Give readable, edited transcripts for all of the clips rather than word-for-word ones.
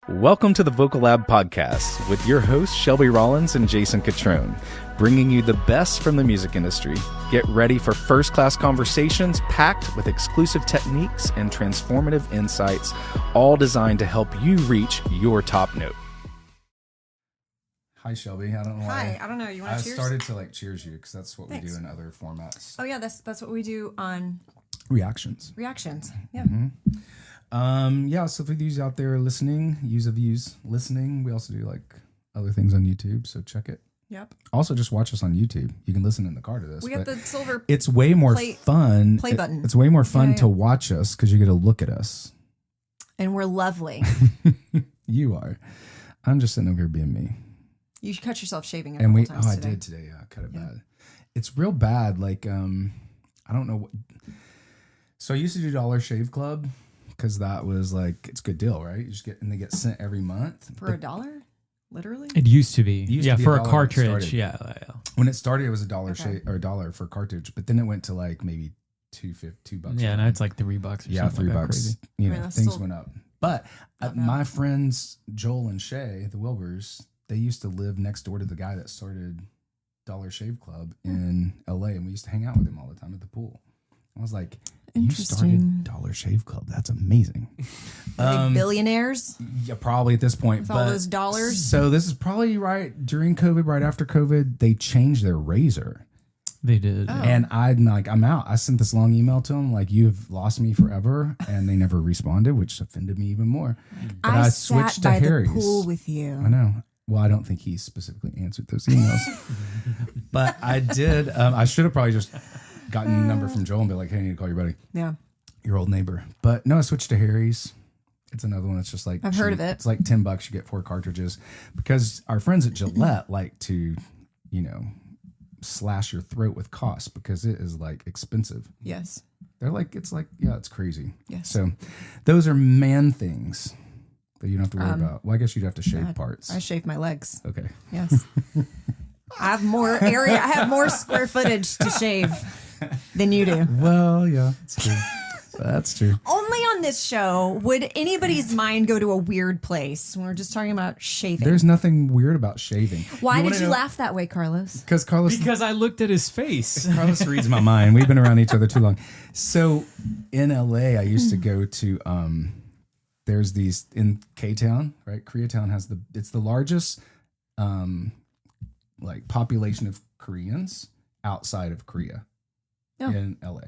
Welcome to the Vocal Lab podcast with your hosts Shelby Rollins and Jason Catrone, bringing you the best from the music industry. Get ready for first-class conversations packed with exclusive techniques and transformative insights, all designed to help you reach your top note. Hi, Shelby. I don't know why. Hi. I don't know. You want to cheers? I started to cheers you because that's what we do in other formats. Oh yeah, that's what we do on reactions. Yeah. Mm-hmm. So for these out there listening, listening, we also do other things on YouTube, so check it. Yep. Also, just watch us on YouTube. You can listen in the car to this. We got the silver. It's way more fun. Play button. It's way more fun to watch us because you get to look at us. And we're lovely. You are. I'm just sitting over here being me. You cut yourself shaving a couple times today. I did today. Yeah, I cut it bad. It's real bad. I don't know. So I used to do Dollar Shave Club. Because that was it's a good deal, right? They get sent every month for $1, literally. It used to be, for a cartridge. Yeah. When it started, it was $1 for a cartridge, but then it went to maybe $2 Yeah, now it's $3 or something. Yeah, $3. Crazy. Things went up. But my friends Joel and Shay, the Wilbers, they used to live next door to the guy that started Dollar Shave Club in LA, and we used to hang out with him all the time at the pool. I was like, you started Dollar Shave Club. That's amazing. Are they billionaires? Yeah, probably at this point. With all those dollars? So this is probably right during COVID, right after COVID, they changed their razor. They did. Oh. And I'm out. I sent this long email to them, you've lost me forever. And they never responded, which offended me even more. But I switched to Harry's. The pool with you. I know. Well, I don't think he specifically answered those emails. But I did. I should have probably just gotten a number from Joel and be like, hey, I need to call your buddy. Yeah. Your old neighbor. But no, I switched to Harry's. It's another one that's just I've heard of it. It's $10. You get 4 cartridges. Because our friends at Gillette like to, slash your throat with cost because it is expensive. Yes. They're it's crazy. Yes. So those are man things that you don't have to worry about. Well, I guess you'd have to shave parts. I shave my legs. Okay. Yes. I have more area. I have more square footage to shave than you do. Well, yeah, that's true. That's true. Only on this show would anybody's mind go to a weird place when we're just talking about shaving. There's nothing weird about shaving. Why did you laugh that way, Carlos? Because I looked at his face. Carlos reads my mind. We've been around each other too long. So in LA, I used to go to there's these in K-Town, right? Koreatown it's the largest population of Koreans outside of Korea in LA.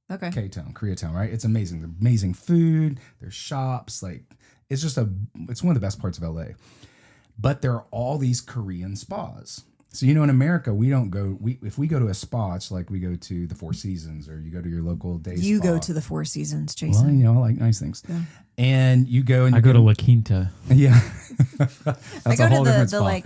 Okay. K-Town, Koreatown, right? It's amazing. There's amazing food. There's shops. It's it's one of the best parts of LA. But there are all these Korean spas. So, in America, we don't go, if we go to a spa, it's we go to the Four Seasons or you go to your local day spa. You go to the Four Seasons, Jason. Well, I like nice things. Yeah. And you go and I go to La Quinta. Yeah. I go to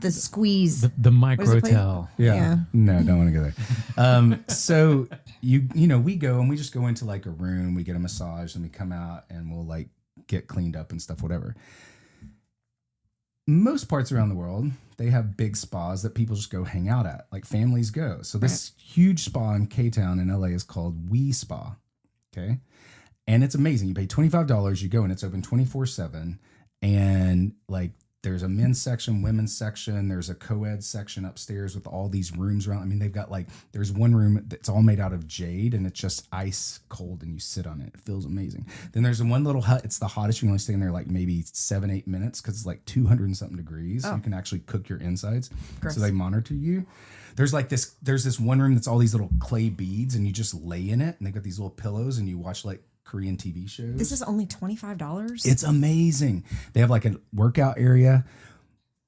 the squeeze. The microtel. Yeah. No, don't want to go there. So we go and we just go into a room, we get a massage and we come out and we'll get cleaned up and stuff, whatever. Most parts around the world, they have big spas that people just go hang out at, families go. So this huge spa in K-Town in LA is called We Spa. Okay. And it's amazing. You pay $25, you go and it's open 24/7. And there's a men's section, women's section. There's a co-ed section upstairs with all these rooms around. I mean, they've got there's one room that's all made out of jade and it's just ice cold and you sit on it. It feels amazing. Then there's one little hut. It's the hottest. You can only stay in there maybe 7-8 minutes because it's 200 and something degrees. Oh. You can actually cook your insides. Gross. So they monitor you. There's there's this one room that's all these little clay beads and you just lay in it and they've got these little pillows and you watch Korean TV shows. This is only $25? It's amazing. They have a workout area.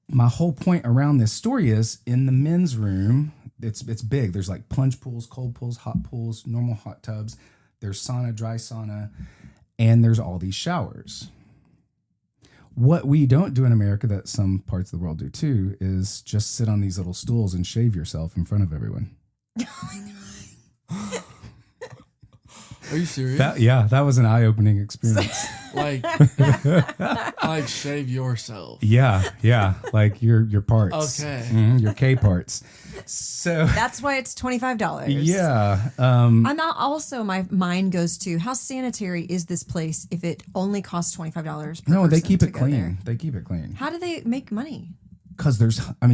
My whole point around this story is in the men's room, it's big. There's plunge pools, cold pools, hot pools, normal hot tubs. There's sauna, dry sauna, and there's all these showers. What we don't do in America that some parts of the world do too is just sit on these little stools and shave yourself in front of everyone. Are you serious? That was an eye-opening experience. Like shave yourself. Yeah, like your parts. Okay. Your K parts. So That's why it's $25. yeah, I'm not. Also, my mind goes to how sanitary is this place if it only costs $25? Per no, they person keep to it go clean. there? They keep it clean How do they make money? because I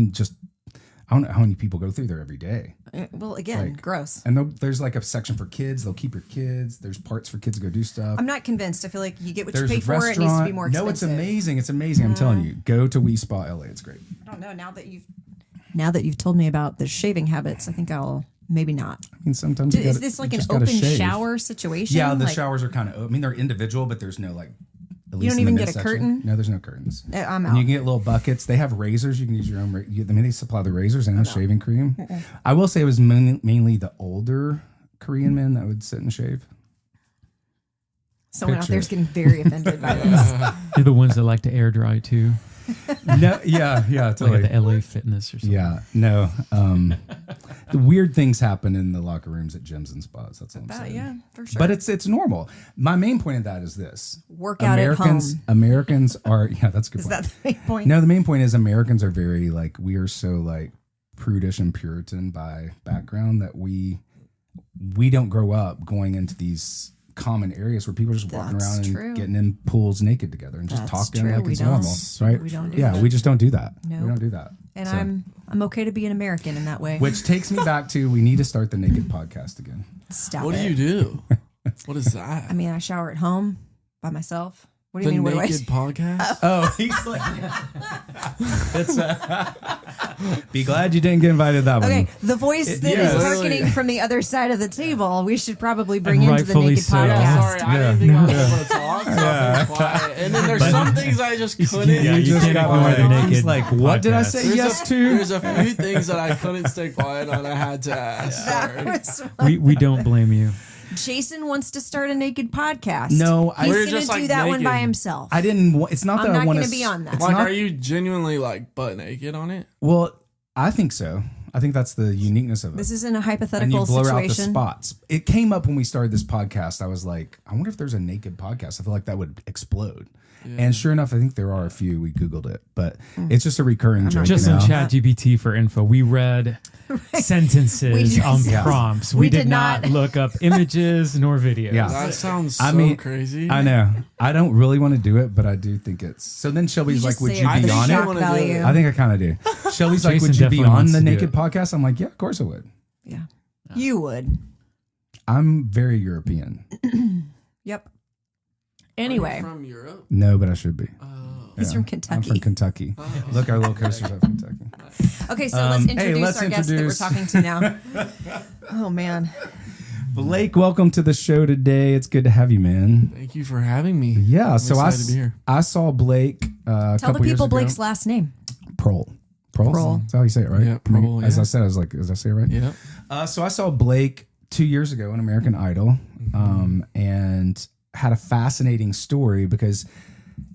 don't know how many people go through there every day. Well, again, gross. And there's like a section for kids. They'll keep your kids. There's parts for kids to go do stuff. I'm not convinced. I feel like you get what There's you pay a for. restaurant. It needs to be more expensive. No, it's amazing. It's amazing. I'm telling you. Go to We Spa LA. It's great. I don't know. Now that you've told me about the shaving habits, I think I'll maybe not. I mean, sometimes you Is gotta- this like you an just gotta open shave. shower situation? Yeah, the Like, showers are kind of. I mean, they're individual, but there's no like. At least don't in even the get a midsection. curtain? No, there's no curtains. I'm And out. you can get little buckets. They have razors. You can use your own. I mean, they supply the razors and the shaving cream. I will say it was mainly the older Korean men that would sit and shave. Someone out picture there's it. getting very offended by this. You're the ones that like to air dry too. No, yeah, Like totally. at the LA Fitness or something. Yeah, no. The weird things happen in the locker rooms at gyms and spas. That's all I'm saying. Yeah, for sure. But it's normal. My main point of that is this: Workout at home. Americans are that's a good. Is point. that the main point? No, the main point is Americans are very like we are so like prudish and Puritan by background that we don't grow up going into these common areas where people are just walking That's around and true. getting in pools naked together and just That's talking true. like We it's don't. normal, right? We don't do yeah, that. we just don't do that. No. We don't do that. And So- I'm okay to be an American in that way. Which takes me back to we need to start the Naked Podcast again. Stop What it. do you do? What is that? I mean, I shower at home by myself. What do The you mean? What do I Naked Podcast? Oh, he's like, it's be glad you didn't get invited to that one. Okay, the voice that is yeah. hearkening from the other side of the table, we should probably bring And into the rightfully Naked so. Podcast. Yeah, sorry, I didn't think I was able to talk. So Yeah. I've been quiet. And then there's some things I just couldn't. Yeah, you just can't got ignore the like, Naked he's like, what did I Podcast. say yes to? There's a few things that I couldn't stay quiet on. I had to ask. Sorry. That was We don't blame you. Jason wants to start a Naked Podcast. No, he's We're going to just, do like, that one by naked. himself. I didn't. It's not I'm that I not want gonna be on that. It's Like, not, are you genuinely like butt naked on it? well, I think so. I think that's the uniqueness of it. This isn't a And hypothetical you blur out the situation. spots. It came up when we started this podcast. I was like, I wonder if there's a naked podcast. I feel like that would explode. And sure enough, I think there are a few. We Googled it, but it's just a recurring joke. Just you on know? ChatGPT for info, we read sentences We just- on Yeah. prompts. We We did did not not. look up images nor videos. Yeah. That sounds so I mean, crazy. I know. I don't really want to do it, but I do think it's. So then Shelby's You like, just would say you it I be think on she it? wanna Shock do value. it. I think I kind of do. Shelby's like, Jason would you be definitely on wants the to do Naked it. podcast? I'm like, yeah, of course I would. Yeah. You would. I'm very European. Yep. Are you Anyway, from Europe? No, but I should be. he's Yeah. from Kentucky. I'm from Kentucky. Look, our little coasters are from Kentucky. Okay, so let's introduce let's our guest that we're introduce- talking to now. Oh, man. Blake, welcome to the show today. It's good to have you, man. Thank you for having me. Yeah, I'm so excited to be here. I saw Blake a Tell couple the years people ago. Blake's last name. Proehl. Proehl? Proehl. That's how you say it, right? Yeah, Proehl, As yeah. I said, I was like, did I say it right? Yeah. So I saw Blake 2 years ago on American Idol, and had a fascinating story because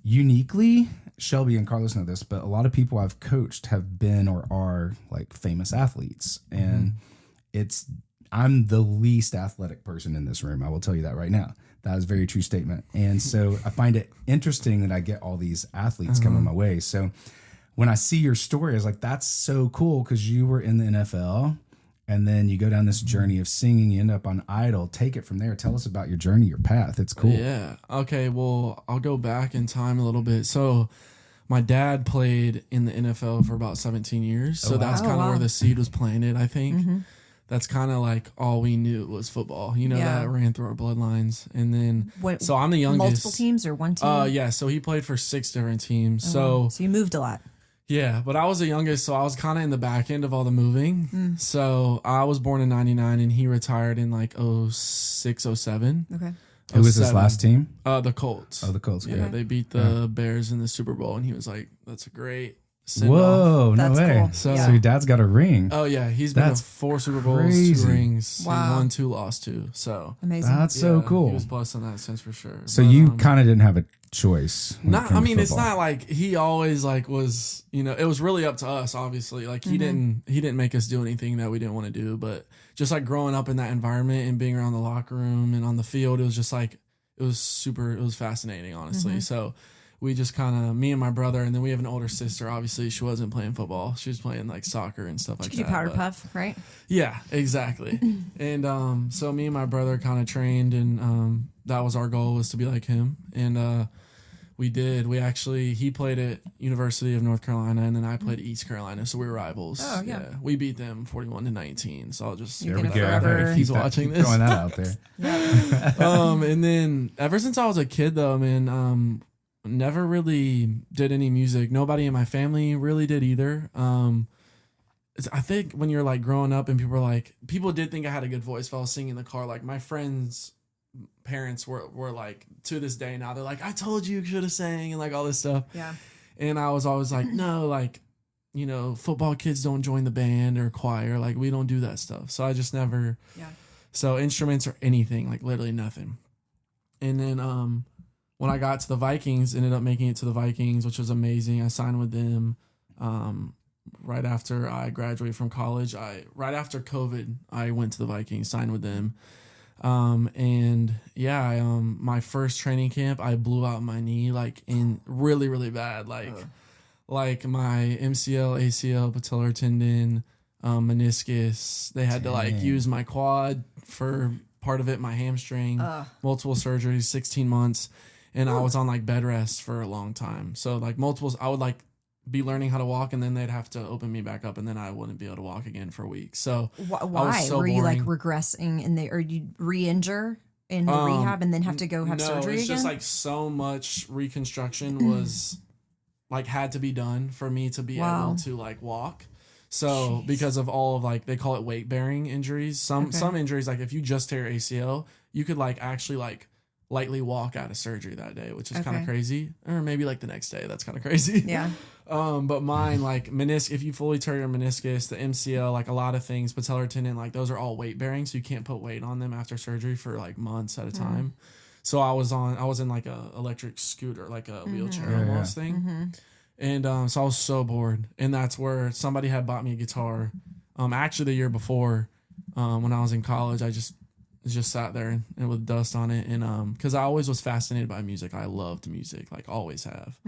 uniquely, Shelby and Carlos know this, but a lot of people I've coached have been or are like famous athletes, and I'm the least athletic person in this room. I will tell you that right now. That is a very true statement. And so I find it interesting that I get all these athletes coming my way. So when I see your story, I was like, that's so cool because you were in the NFL and then you go down this journey of singing, you end up on Idol. Take it from there. Tell us about your journey, your path. It's cool. Yeah. Okay. Well, I'll go back in time a little bit. So, my dad played in the NFL for about 17 years. So that's wow. kind of Oh, where wow. the seed was planted, I think. That's kind of like all we knew was football. You know, Yeah. that ran through our bloodlines. And then, What- so I'm the youngest. Multiple teams or one team? Yeah. So he played for 6 different teams. Wow. So you moved a lot. Yeah, but I was the youngest, so I was kind of in the back end of all the moving. So I was born in 99 and he retired in like 06, 07. Okay. Who was his 07. last team? The Colts. Oh, the Colts. Yeah, Yeah. they beat the Bears in the Super Bowl, and he was like, "That's a great send-off." Whoa, no That's way. cool. So- So your dad's got a ring. Oh yeah, he's been to That's 4 Super Bowls, crazy. 2 rings, Wow. and 1, 2 lost 2. So Amazing. That's so yeah, cool. He was blessed in that sense for sure. So But, you kind of didn't have a choice. when it not. came I to mean, it's football. not like he always like was. You know, it was really up to us. Obviously, like he didn't make us do anything that we didn't want to do. But just like growing up in that environment and being around the locker room and on the field, it was just like it was fascinating, honestly. So we just kind of, me and my brother, and then we have an older sister. Obviously, she wasn't playing football. She was playing like soccer and stuff like that. You do powder puff, right? Yeah, exactly. And so me and my brother kind of trained, and that was our goal, was to be like him. And we did. He played at University of North Carolina, and then I played at East Carolina, so we were rivals. Oh, yeah. We beat them 41-19. So I'll just there we go. If he's watching this, throwing that out there. And then ever since I was a kid, though, man, never really did any music. Nobody in my family really did either. I think when you're like growing up and people did think I had a good voice if I was singing in the car. Like my friends' parents were like, to this day now, they're like, I told you should have sang, and like all this stuff. Yeah. And I was always like, no, like, you know, football kids don't join the band or choir. Like we don't do that stuff. So I just never. Yeah. So instruments or anything, like literally nothing. And then when I got to the Vikings, ended up making it to the Vikings, which was amazing. I signed with them right after I graduated from college. Right after COVID, I went to the Vikings, signed with them. And yeah, my first training camp, I blew out my knee like in really, really bad. Like my MCL, ACL, patellar tendon, meniscus. They had to like use my quad for part of it, my hamstring, multiple surgeries, 16 months. And I was on like bed rest for a long time. So like I would like be learning how to walk, and then they'd have to open me back up, and then I wouldn't be able to walk again for weeks. So why were you like regressing or you re-injure in the rehab and then have to go have surgery again? It's just like so much reconstruction was like had to be done for me to be able to like walk. So because of all of like, they call it weight bearing injuries. Some injuries, like if you just tear your ACL, you could like actually like lightly walk out of surgery that day, which is kind of crazy. Or maybe like the next day. That's kind of crazy. Yeah. But mine, like if you fully tear your meniscus, the MCL, like a lot of things, patellar tendon, like those are all weight bearing. So you can't put weight on them after surgery for like months at a time. So I was in like a electric scooter, like a wheelchair almost thing. And so I was so bored. And that's where somebody had bought me a guitar. Actually the year before, when I was in college, I just sat there and with dust on it. And because I always was fascinated by music. I loved music, like always have.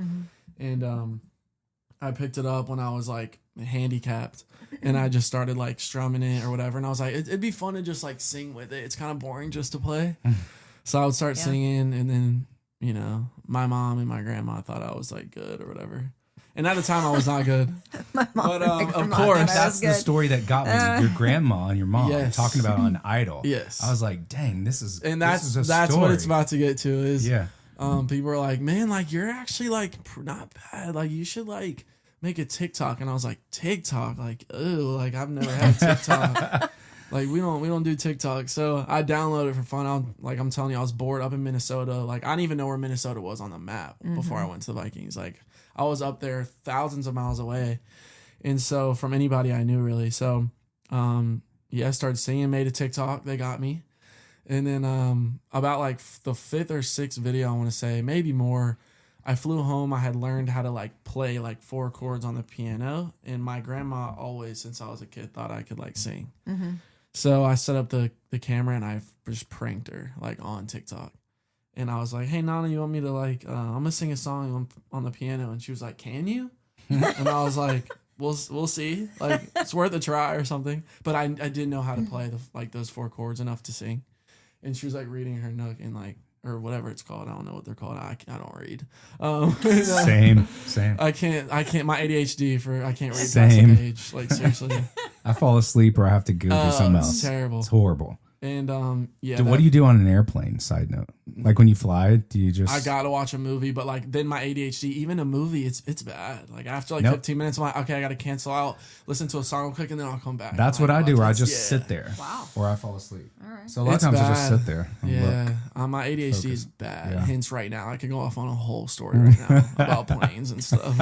And I picked it up when I was like handicapped, and I just started like strumming it or whatever. And I was like, it'd be fun to just like sing with it. It's kind of boring just to play. So I would start singing, and then, you know, my mom and my grandma thought I was like good or whatever. And at the time I was not good. My mom, but of course, that's the story that got me. Your grandma and your mom talking about on Idol. Yes. I was like, dang, this is that's story. what it's about to get to is people are like, man, like you're actually like not bad. Like you should like make a TikTok. And I was like, TikTok? Like, oh, like I've never had TikTok. Like we don't do TikTok. So I downloaded it for fun. I'm telling you, I was bored up in Minnesota. Like I didn't even know where Minnesota was on the map before I went to the Vikings. Like I was up there thousands of miles away. And so from anybody I knew really. So I started singing, made a TikTok. They got me. And then about like the fifth or sixth video, I want to say, maybe more, I flew home. I had learned how to like play like 4 chords on the piano. And my grandma always, since I was a kid, thought I could like sing. So I set up the camera and I just pranked her like on TikTok. And I was like, hey, Nana, you want me to like, I'm going to sing a song on the piano. And she was like, can you? And I was like, we'll see. Like, it's worth a try or something. But I didn't know how to play like those 4 chords enough to sing. And she was like reading her nook and like, or whatever it's called. I don't know what they're called. I don't read. Same. I can't. My ADHD I can't read Same. past that age. Like seriously. I fall asleep or I have to Google something else. It's terrible. It's horrible. And what do you do on an airplane? Side note, like when you fly, do you just? I gotta watch a movie, but like then my ADHD, even a movie, it's bad. Like after like 15 minutes, I'm like, okay, I gotta cancel out, listen to a song real quick, and then I'll come back. That's like, what I do. Where I just sit there, or I fall asleep. All right. So a lot of times I just sit there. And look, my ADHD is bad. Hence, right now I could go off on a whole story right now about planes and stuff.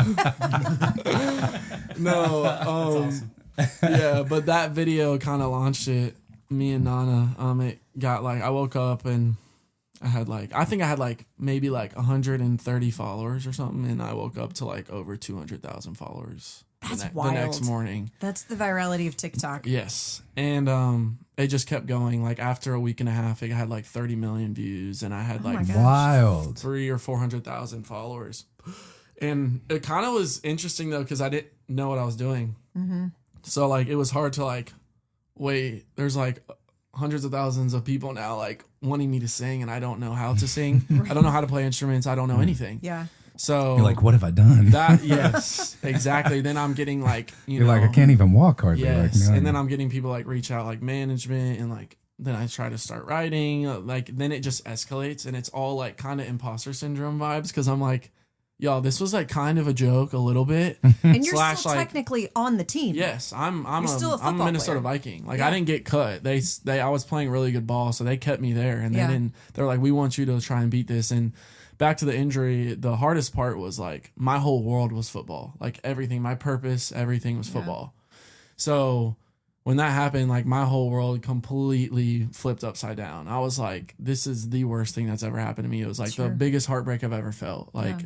No, awesome. but that video kind of launched it. Me and Nana, it got like, I woke up and I had like maybe like 130 followers or something, and I woke up to like over 200,000 followers That's the wild. next morning. That's the virality of TikTok. Yes. And it just kept going. Like after a week and a half, it had like 30 million views, and I had like wild 300,000 or 400,000 followers. And it kind of was interesting though, because I didn't know what I was doing. Mm-hmm. So like it was hard to like, wait, there's like hundreds of thousands of people now like wanting me to sing, and I don't know how to sing. Right. I don't know how to play instruments. I don't know anything. Yeah. So you're like, what have I done? That yes, exactly. Then I'm getting like you're like, I can't even walk hardly. Yes, like, and then I'm getting people like reach out like management, and like then I try to start writing. Like then it just escalates, and it's all like kind of imposter syndrome vibes, because I'm like, yo, this was like kind of a joke a little bit. And you're still technically on the team. Yes, I'm a player. Minnesota Viking. Like I didn't get cut. I was playing really good ball, so they kept me there. And they're like, we want you to try and beat this. And back to the injury, the hardest part was like my whole world was football. Like everything, my purpose, everything was football. So when that happened, like my whole world completely flipped upside down. I was like, this is the worst thing that's ever happened to me. It was like the biggest heartbreak I've ever felt. Like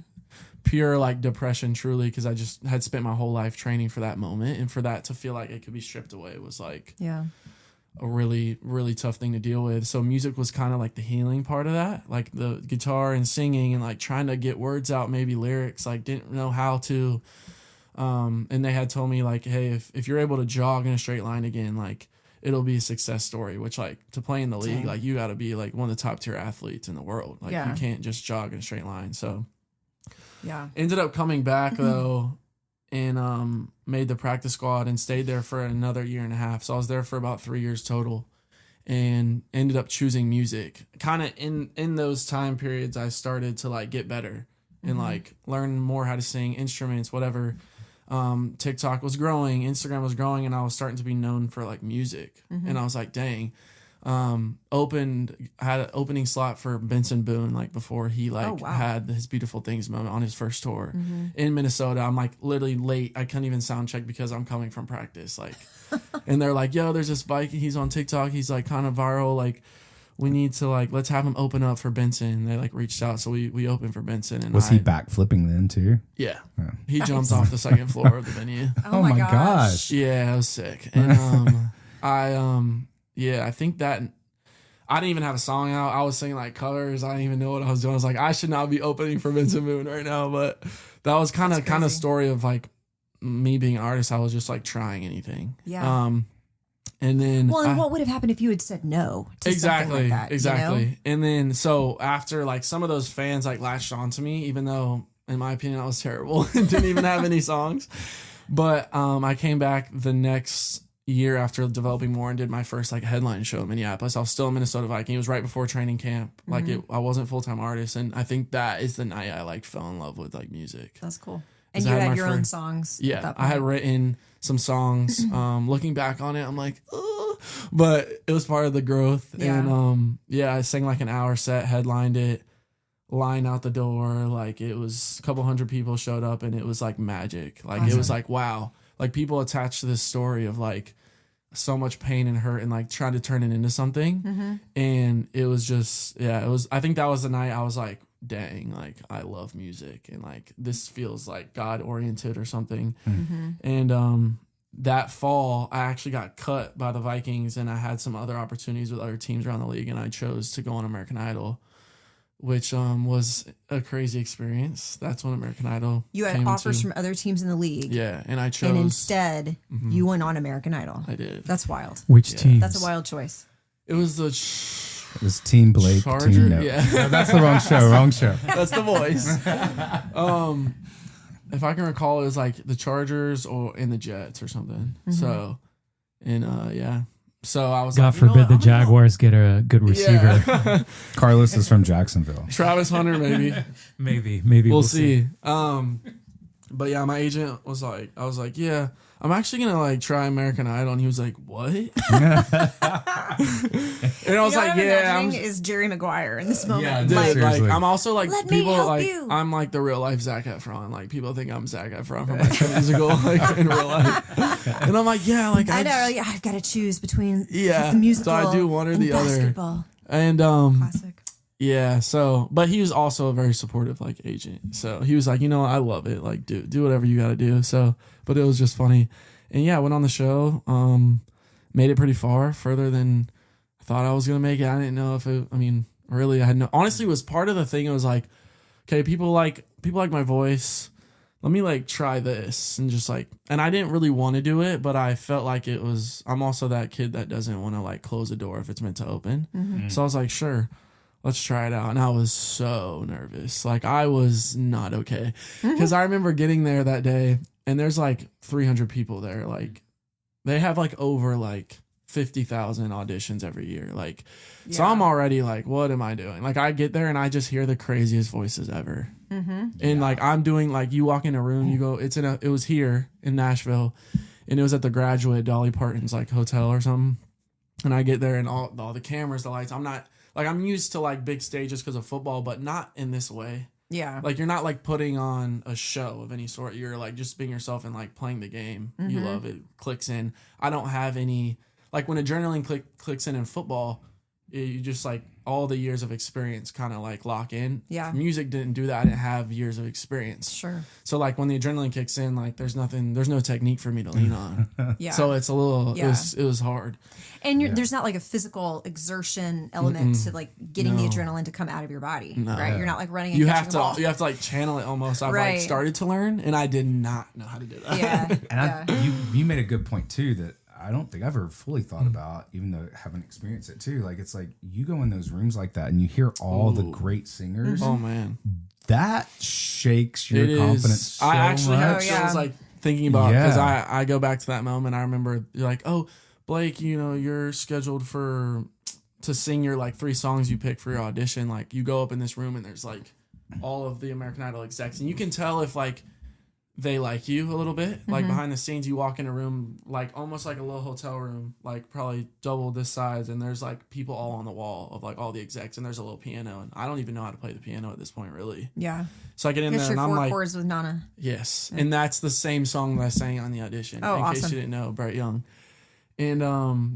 pure like depression, truly, because I just had spent my whole life training for that moment, and for that to feel like it could be stripped away was like a really, really tough thing to deal with. So music was kind of like the healing part of that, like the guitar and singing and like trying to get words out, maybe lyrics, like didn't know how to. And they had told me like, hey, if you're able to jog in a straight line again, like it'll be a success story, which like to play in the league, like you got to be like one of the top tier athletes in the world. Like you can't just jog in a straight line. So ended up coming back though, and made the practice squad and stayed there for another year and a half. So I was there for about 3 years total, and ended up choosing music. Kind of in those time periods, I started to like get better and like learn more how to sing instruments, whatever. TikTok was growing, Instagram was growing, and I was starting to be known for like music. And I was like, dang. Had an opening slot for Benson Boone, like before he had his Beautiful Things moment on his first tour in Minnesota. I'm like literally late. I couldn't even sound check because I'm coming from practice. Like, and they're like, yo, there's this Viking. He's on TikTok. He's like kind of viral. Like, we need to like, let's have him open up for Benson. They like reached out. So we opened for Benson. And was he backflipping then too? Yeah. He jumped off the second floor of the venue. Oh my gosh. Yeah, it was sick. And I think that I didn't even have a song out. I was singing like covers. I didn't even know what I was doing. I was like, I should not be opening for Vincent Moon right now. But that was kind of story of like me being an artist. I was just like trying anything. Yeah. And then what would have happened if you had said no to something like that? Exactly. You know? And then so after like some of those fans like latched on to me, even though in my opinion I was terrible and didn't even have any songs. But I came back the next year after developing more and did my first like headline show in Minneapolis. I was still a Minnesota Viking. It was right before training camp. Like I wasn't a full-time artist, and I think that is the night I like fell in love with like music. That's cool. And you had your own songs. Yeah, I had written some songs. Looking back on it, I'm like, but it was part of the growth. Yeah. And I sang like an hour set, headlined it, line out the door. Like it was a couple hundred people showed up, and it was like magic. Like It was like, wow. Like people attached to this story of like so much pain and hurt and like trying to turn it into something. And it was just, I think that was the night I was like, dang, like I love music and like this feels like God oriented or something. And that fall I actually got cut by the Vikings, and I had some other opportunities with other teams around the league, and I chose to go on American Idol, which was a crazy experience. That's when American Idol You had offers from other teams in the league. Yeah, and I chose. And instead, you went on American Idol. I did. That's wild. Which team? That's a wild choice. It was the It was Team Blake. Charger. Team no. Yeah. No, that's the wrong show. Wrong show. That's the voice. If I can recall, it was like the Chargers and the Jets or something. So, and So I was God like, forbid the Jaguars get a good receiver. Yeah. Carlos is from Jacksonville. Travis Hunter, maybe. maybe We'll see. But yeah, my agent was like, I was like, yeah, I'm actually gonna like try American Idol, and he was like, what? And I was like, yeah, is Jerry Maguire in this moment. Yeah, like I'm also like Let me people help like you. I'm like the real life Zac Efron. Like people think I'm Zac Efron from my musical, like in real life. And I'm like, yeah, like I know. Yeah, I've got to choose between yeah. the musical. So I do one or and the basketball. other. And Classic. Yeah, so, but he was also a very supportive, like, agent. So he was like, you know, I love it. Like, do whatever you got to do. So, but it was just funny. And yeah, I went on the show, made it pretty further than I thought I was going to make it. I didn't know if it, I mean, really, I had no, honestly, it was part of the thing. It was like, okay, people like my voice. Let me like try this and just like, and I didn't really want to do it, but I felt like it was, I'm also that kid that doesn't want to like close a door if it's meant to open. Mm-hmm. So I was like, sure. Let's try it out. And I was so nervous. Like, I was not okay. Because I remember getting there that day, and there's like 300 people there. Like, they have like over like 50,000 auditions every year. Like, so I'm already like, what am I doing? Like, I get there and I just hear the craziest voices ever. Mm-hmm. And like, I'm doing like, you walk in a room, you go, it was here in Nashville, and it was at the Graduate, Dolly Parton's like hotel or something. And I get there and all the cameras, the lights, I'm used to like big stages because of football, but not in this way. Yeah. Like, you're not like putting on a show of any sort. You're like just being yourself and like playing the game. Mm-hmm. You love it. Clicks in. I don't have any, like when adrenaline clicks in football, you just like all the years of experience kind of like lock in. Yeah. Music didn't do that. I didn't have years of experience. Sure. So like when the adrenaline kicks in, like there's no technique for me to lean on. Yeah. So it's a little, it was hard. And there's not like a physical exertion element to like getting the adrenaline to come out of your body, right? You're not like running. You have to like channel it almost. I've like started to learn, and I did not know how to do that. Yeah. And you made a good point too that I don't think I've ever fully thought about, even though I haven't experienced it too. Like, it's like you go in those rooms like that and you hear all the great singers. Oh man, that shakes your confidence. So I actually much. I was like thinking about, because I go back to that moment. I remember you're like, oh, Blake, you know, you're scheduled to sing your like 3 songs you pick for your audition. Like, you go up in this room and there's like all of the American Idol execs, and you can tell if like they like you a little bit. Like behind the scenes, you walk in a room like almost like a little hotel room, like probably double this size, and there's like people all on the wall of like all the execs, and there's a little piano, and I don't even know how to play the piano at this point, really. Yeah. So I get in there and I'm like, 4 chords with Nana. Yes, and that's the same song that I sang on the audition. Oh, in case you didn't know, Bright Young. And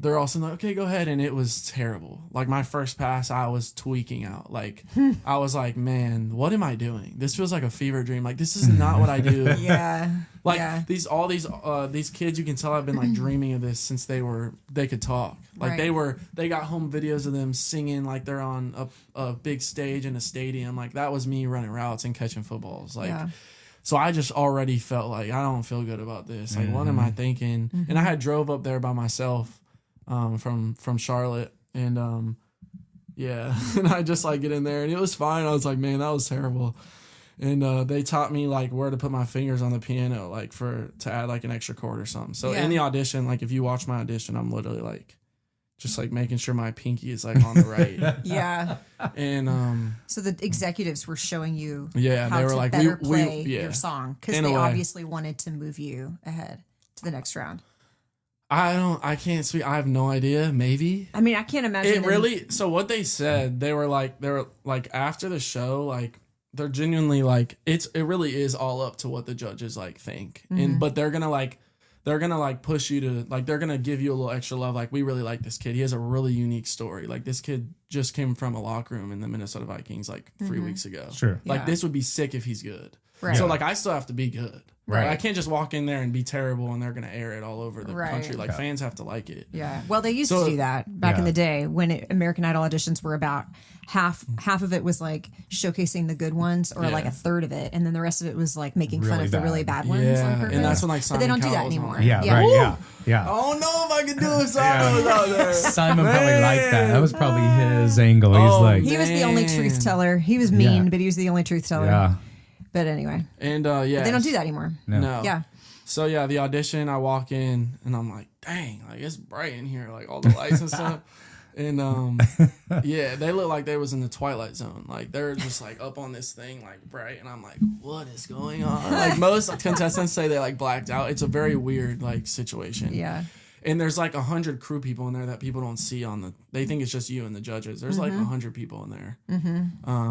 they're also like, okay, go ahead. And it was terrible. Like, my first pass, I was tweaking out. Like, I was like, man, what am I doing? This feels like a fever dream. Like, this is not what I do. Yeah. Like, these kids, you can tell I've been like dreaming of this since they could talk. Like, they got home videos of them singing like they're on a big stage in a stadium. Like, that was me running routes and catching footballs. Like, so I just already felt like, I don't feel good about this. Like, what am I thinking? And I had drove up there by myself from Charlotte. And, and I just, like, get in there. And it was fine. I was like, man, that was terrible. And they taught me, like, where to put my fingers on the piano, like, to add, like, an extra chord or something. So in the audition, like, if you watch my audition, I'm literally, like, just like making sure my pinky is like on the right. Yeah. And so the executives were showing you how they were to like, better play your song, because they obviously wanted to move you ahead to the next round. I can't speak. I have no idea. Maybe. I mean, I can't imagine. So what they said, they were like after the show, like, they're genuinely like, it really is all up to what the judges like think. But they're gonna push you to, like, they're gonna give you a little extra love. Like, we really like this kid. He has a really unique story. Like, this kid just came from a locker room in the Minnesota Vikings like 3 weeks ago. Sure. Like, this would be sick if he's good. Right. So, like, I still have to be good. Right. I can't just walk in there and be terrible and they're going to air it all over the country. Like, fans have to like it. Yeah. Well, they used to do that back in the day when American Idol auditions were about half of it was like showcasing the good ones, or like a third of it, and then the rest of it was like making fun of the really bad ones on purpose. And that's when like Simon but they don't do that Cowell's anymore. Yeah. Right. Yeah. I don't know if I could do it. Simon was out there. Simon probably liked that. That was probably his angle. He's like, he was the only truth teller. He was mean, but he was the only truth teller. Yeah. But anyway. And but they don't do that anymore. No. Yeah. So yeah, the audition, I walk in and I'm like, dang, like, it's bright in here, like all the lights and stuff. And they look like they was in the Twilight Zone. Like, they're just like up on this thing, like bright, and I'm like, what is going on? Like, most contestants say they like blacked out. It's a very weird like situation. Yeah. And there's like 100 crew people in there that people don't see they think it's just you and the judges. There's like 100 people in there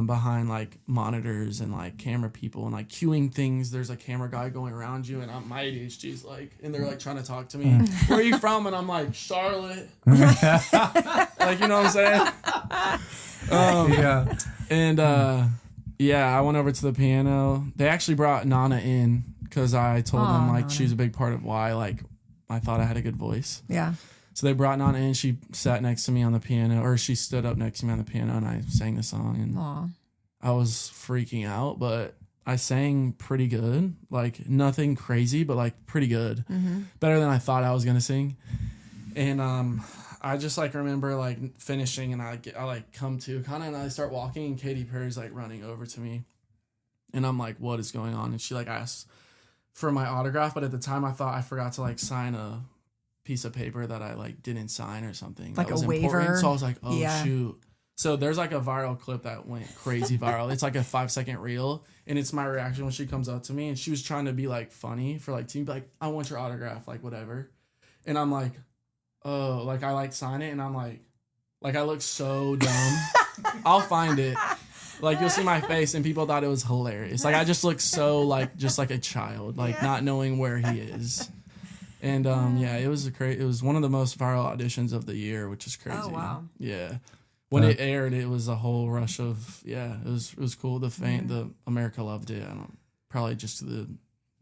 behind like monitors and like camera people and like cueing things. There's a camera guy going around you, and my ADHD's like, and they're like trying to talk to me. Where are you from? And I'm like, Charlotte. Like, you know what I'm saying? Yeah. And I went over to the piano. They actually brought Nana in because I told them like Nana. she was a big part of why like I thought I had a good voice. Yeah. So they brought Nana in. She sat next to me on the piano, or she stood up next to me on the piano, and I sang the song. And I was freaking out, but I sang pretty good. Like nothing crazy, but like pretty good. Mm-hmm. Better than I thought I was gonna sing. And I just like remember like finishing, and I like come to kind of, and I start walking, and Katy Perry's like running over to me, and I'm like, what is going on? And she like asks for my autograph, but at the time I thought I forgot to like sign a piece of paper that I like didn't sign or something. Like that was a waiver. Important. So I was like, oh Yeah. shoot. So there's like a viral clip that went crazy viral. It's like a 5-second reel, and it's my reaction when she comes up to me, and she was trying to be like funny for like to be like, I want your autograph, like whatever. And I'm like, oh, like I like sign it, and I'm like I look so dumb. I'll find it. Like you'll see my face, and people thought it was hilarious. Like I just look so like just like a child, like not knowing where he is. And it was one of the most viral auditions of the year, which is crazy. Oh wow. Yeah. When it aired, it was a whole rush of it was cool. The America loved it. I don't probably just the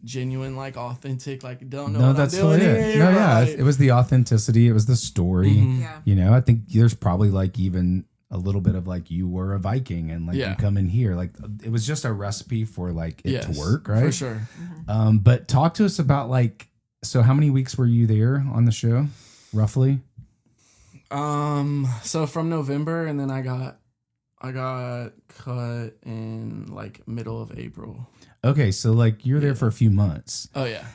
genuine, like authentic, like don't know what I'm doing here. No, yeah. It was the authenticity, it was the story. Mhm. Yeah. You know, I think there's probably like even a little bit of like you were a Viking and like you come in here. Like it was just a recipe for like it to work, right? For sure. But talk to us about like, so how many weeks were you there on the show, roughly? So from November, and then I got cut in like middle of April. Okay, so like you're there for a few months. Oh yeah.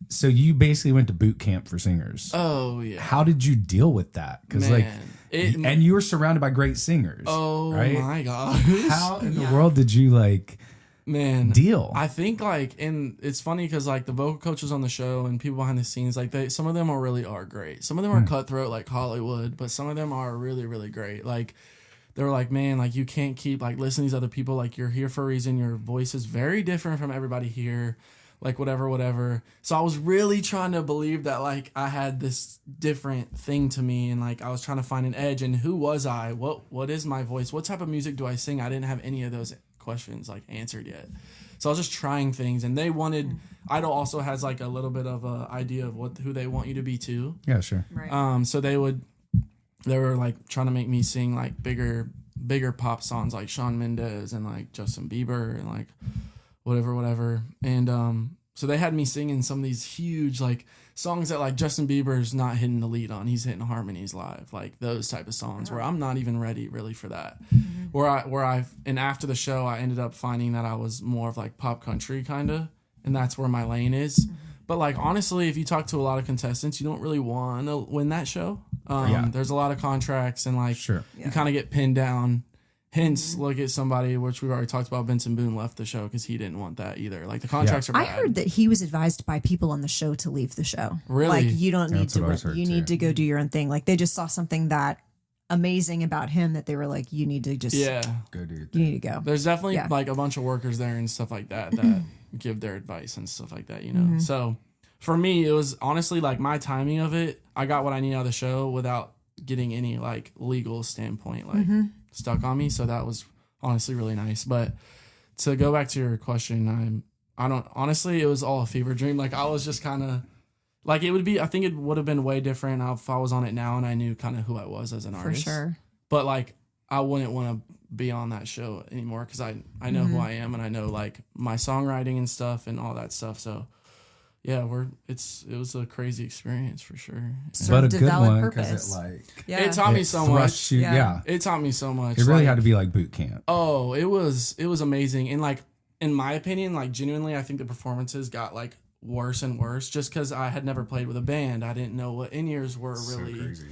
So you basically went to boot camp for singers. Oh yeah. How did you deal with that? Because like, and you were surrounded by great singers. Oh right? my gosh. How in the world did you like deal? I think like, and it's funny because like the vocal coaches on the show and people behind the scenes, like some of them are great. Some of them are cutthroat like Hollywood, but some of them are really, really great. Like they were like, man, like you can't keep like listening to these other people. Like you're here for a reason. Your voice is very different from everybody here. Like whatever. So I was really trying to believe that like I had this different thing to me, and like I was trying to find an edge. And who was I? What is my voice? What type of music do I sing? I didn't have any of those questions like answered yet. So I was just trying things, and they wanted. Idol also has like a little bit of a idea of who they want you to be too. Yeah, sure. Right. So they were like trying to make me sing like bigger pop songs like Shawn Mendes and like Justin Bieber and like whatever. And so they had me singing some of these huge like songs that like Justin Bieber's not hitting the lead on. He's hitting harmonies live, like those type of songs where I'm not even ready really for that. And after the show, I ended up finding that I was more of like pop country kind of, and that's where my lane is. But like honestly, if you talk to a lot of contestants, you don't really want to win that show. There's a lot of contracts, and like you kind of get pinned down. Hence, look at somebody, which we've already talked about. Benson Boone left the show because he didn't want that either. Like the contracts are bad. I heard that he was advised by people on the show to leave the show. Really? Like you don't need to. You need to go do your own thing. Like they just saw something that amazing about him that they were like, you need to just go do your thing. You need to go. There's definitely like a bunch of workers there and stuff like that that give their advice and stuff like that. You know. So for me, it was honestly like my timing of it. I got what I need out of the show without getting any like legal standpoint like stuck on me. So that was honestly really nice. But to go back to your question, I don't honestly, it was all a fever dream. Like I was just kind of like, I think it would have been way different if I was on it now and I knew kind of who I was as an artist. For sure. But like I wouldn't want to be on that show anymore because I know who I am, and I know like my songwriting and stuff and all that stuff. So yeah, it was a crazy experience for sure. But a good one because it taught me so much. It taught me so much. It really had to be like boot camp. Oh, it was amazing. And like in my opinion, like genuinely, I think the performances got like worse and worse just because I had never played with a band. I didn't know what in-ears were really. So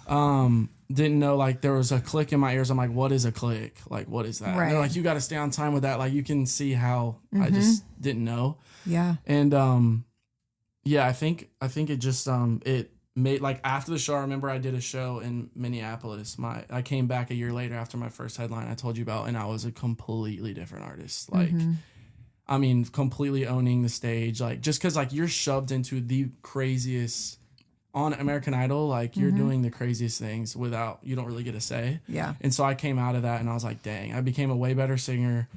crazy, Didn't know like there was a click in my ears. I'm like, what is a click? Like, what is that? Right. And they're like, you got to stay on time with that. Like, you can see how I just didn't know. Yeah. And I think it just it made like after the show. I remember I did a show in Minneapolis. I came back a year later after my first headline I told you about, and I was a completely different artist. Like, I mean, completely owning the stage. Like, just because like you're shoved into the craziest on American Idol, like you're doing the craziest things without, you don't really get a say. Yeah. And so I came out of that and I was like, dang, I became a way better singer,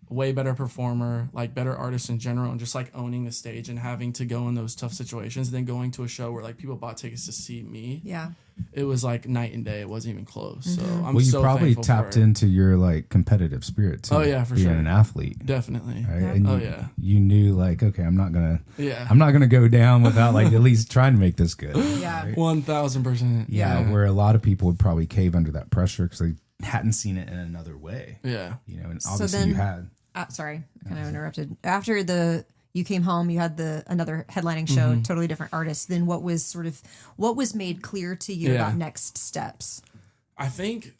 way better performer, like better artist in general, and just like owning the stage and having to go in those tough situations. And then going to a show where like people bought tickets to see me. Yeah. It was like night and day. It wasn't even close. So I'm well, you so probably thankful tapped for it. into your like competitive spirit too. Oh yeah, for being sure. an athlete. Definitely. Right? Yeah. And Oh you, yeah. you knew like, okay, I'm not Yeah. gonna go down without like at least trying to make this good. Yeah. Right? 1000%. Yeah, where a lot of people would probably cave under that pressure because they hadn't seen it in another way. Yeah. You know, and So obviously then- you had. Sorry, I kind of interrupted. After you came home, you had another headlining show, totally different artists. Then what was made clear to you about next steps? I think